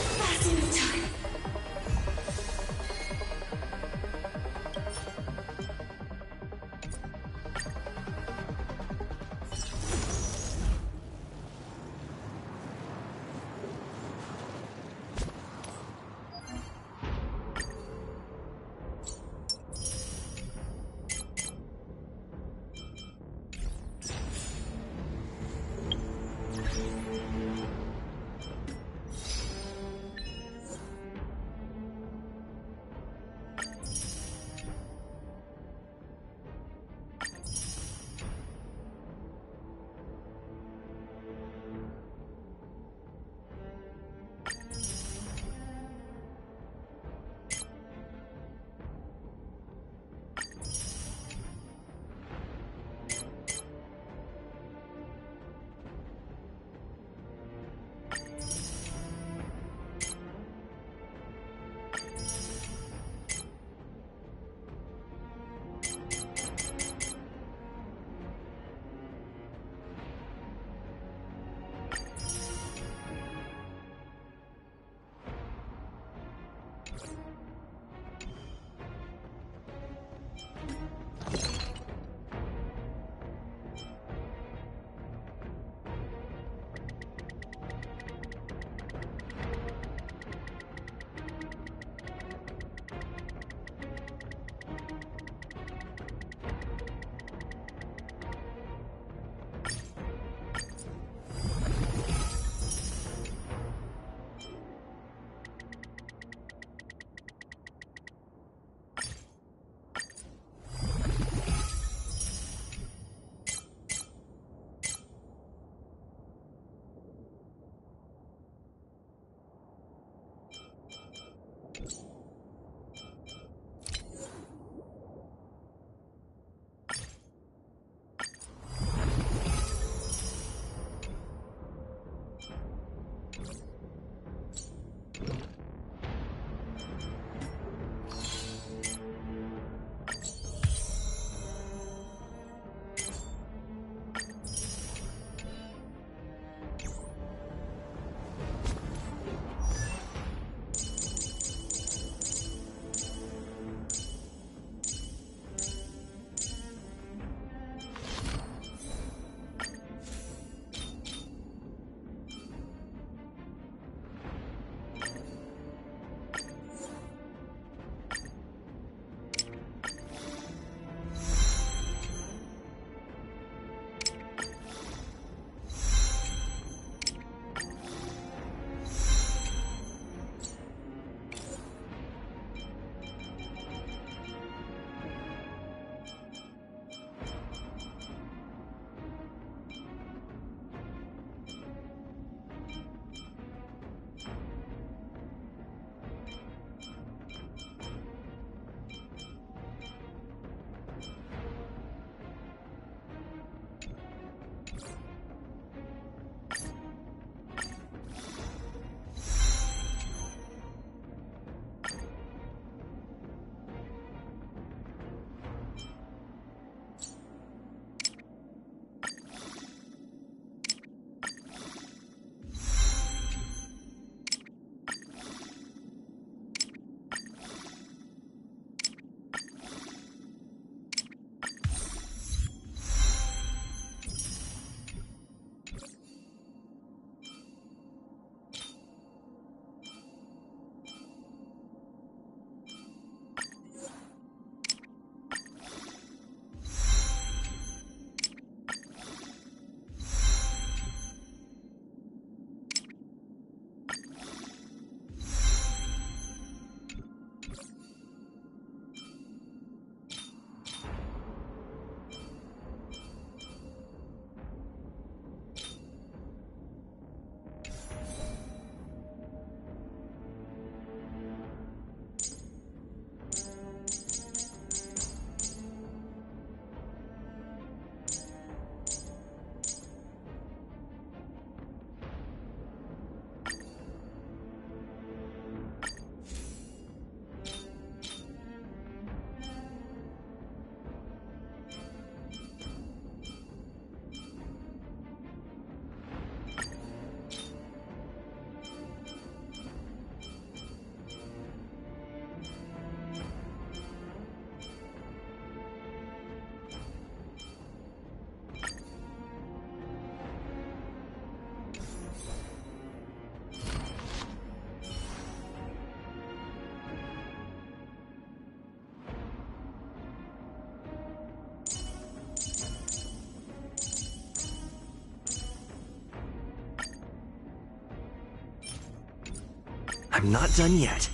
I'm not done yet.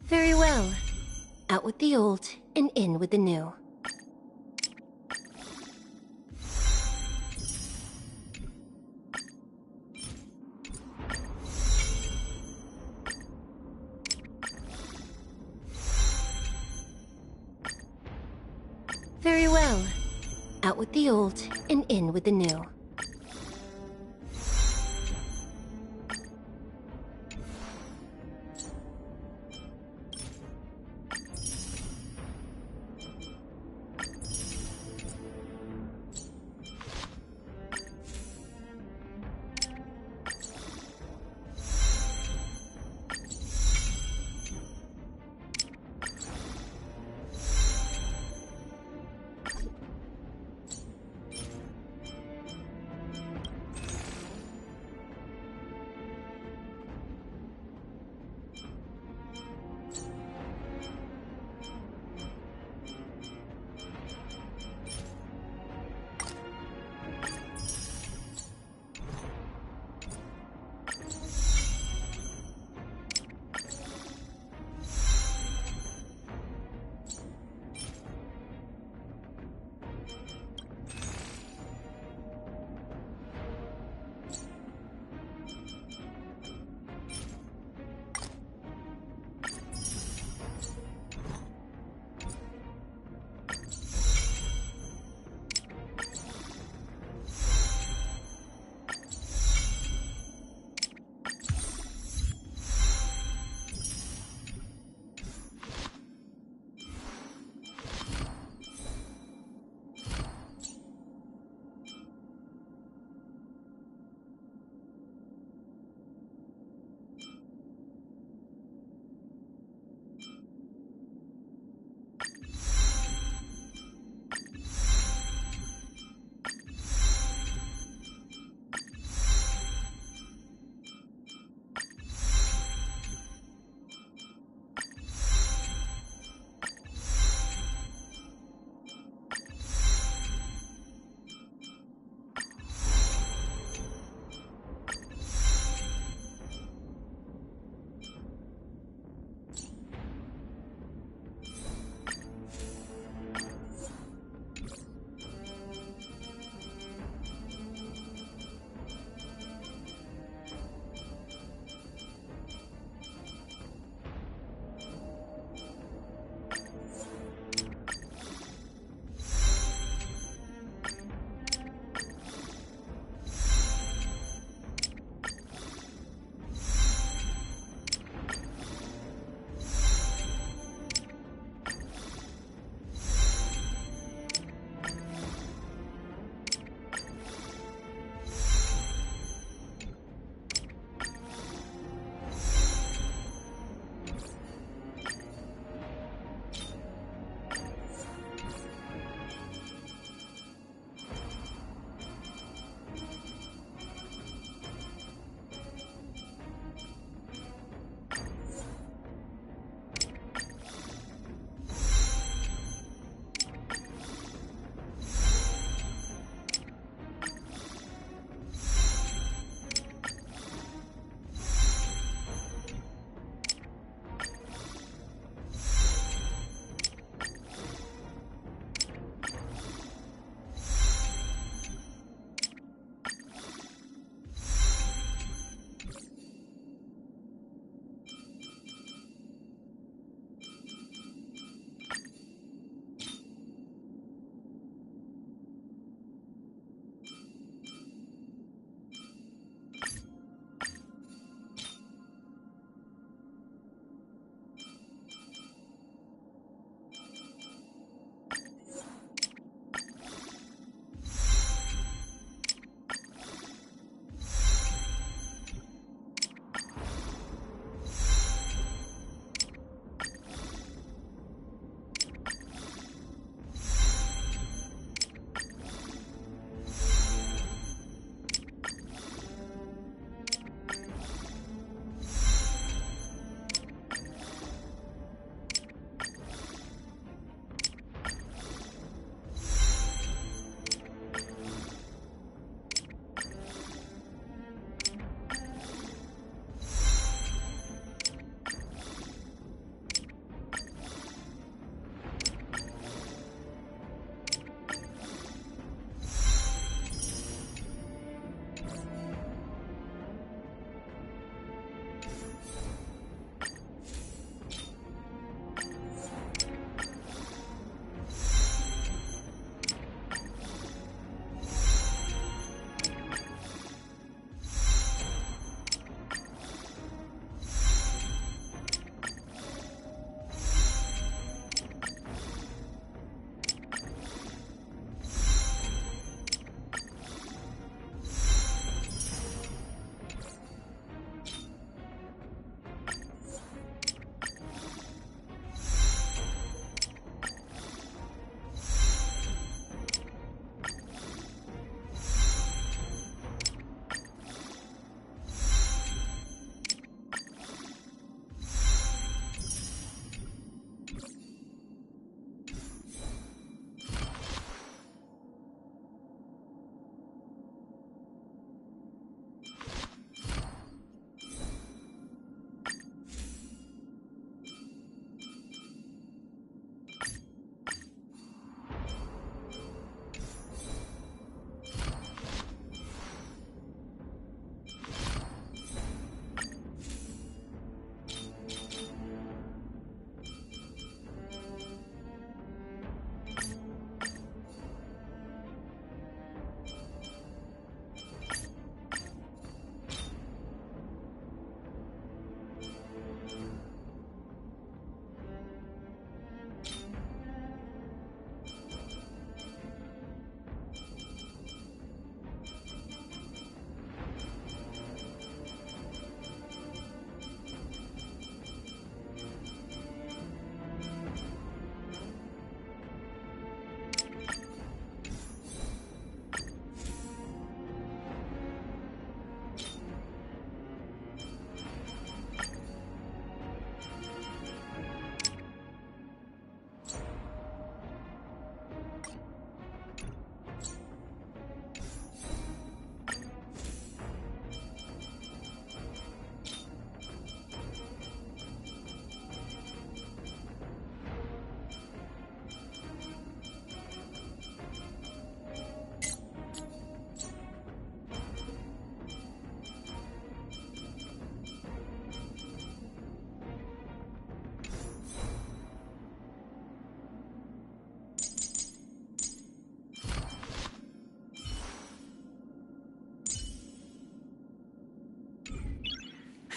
Very well. Out with the old and in with the new. Very well. Out with the old and in with the new.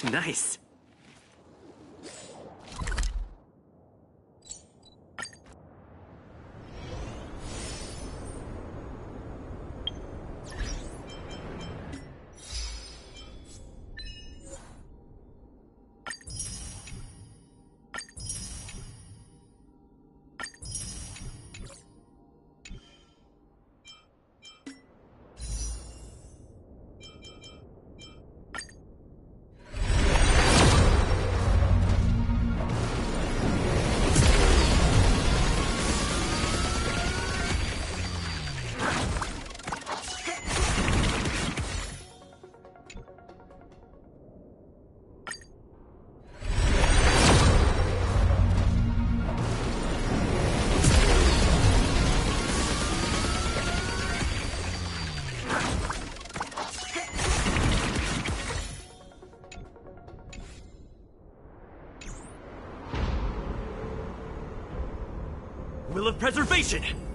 Nice. Will of Preservation!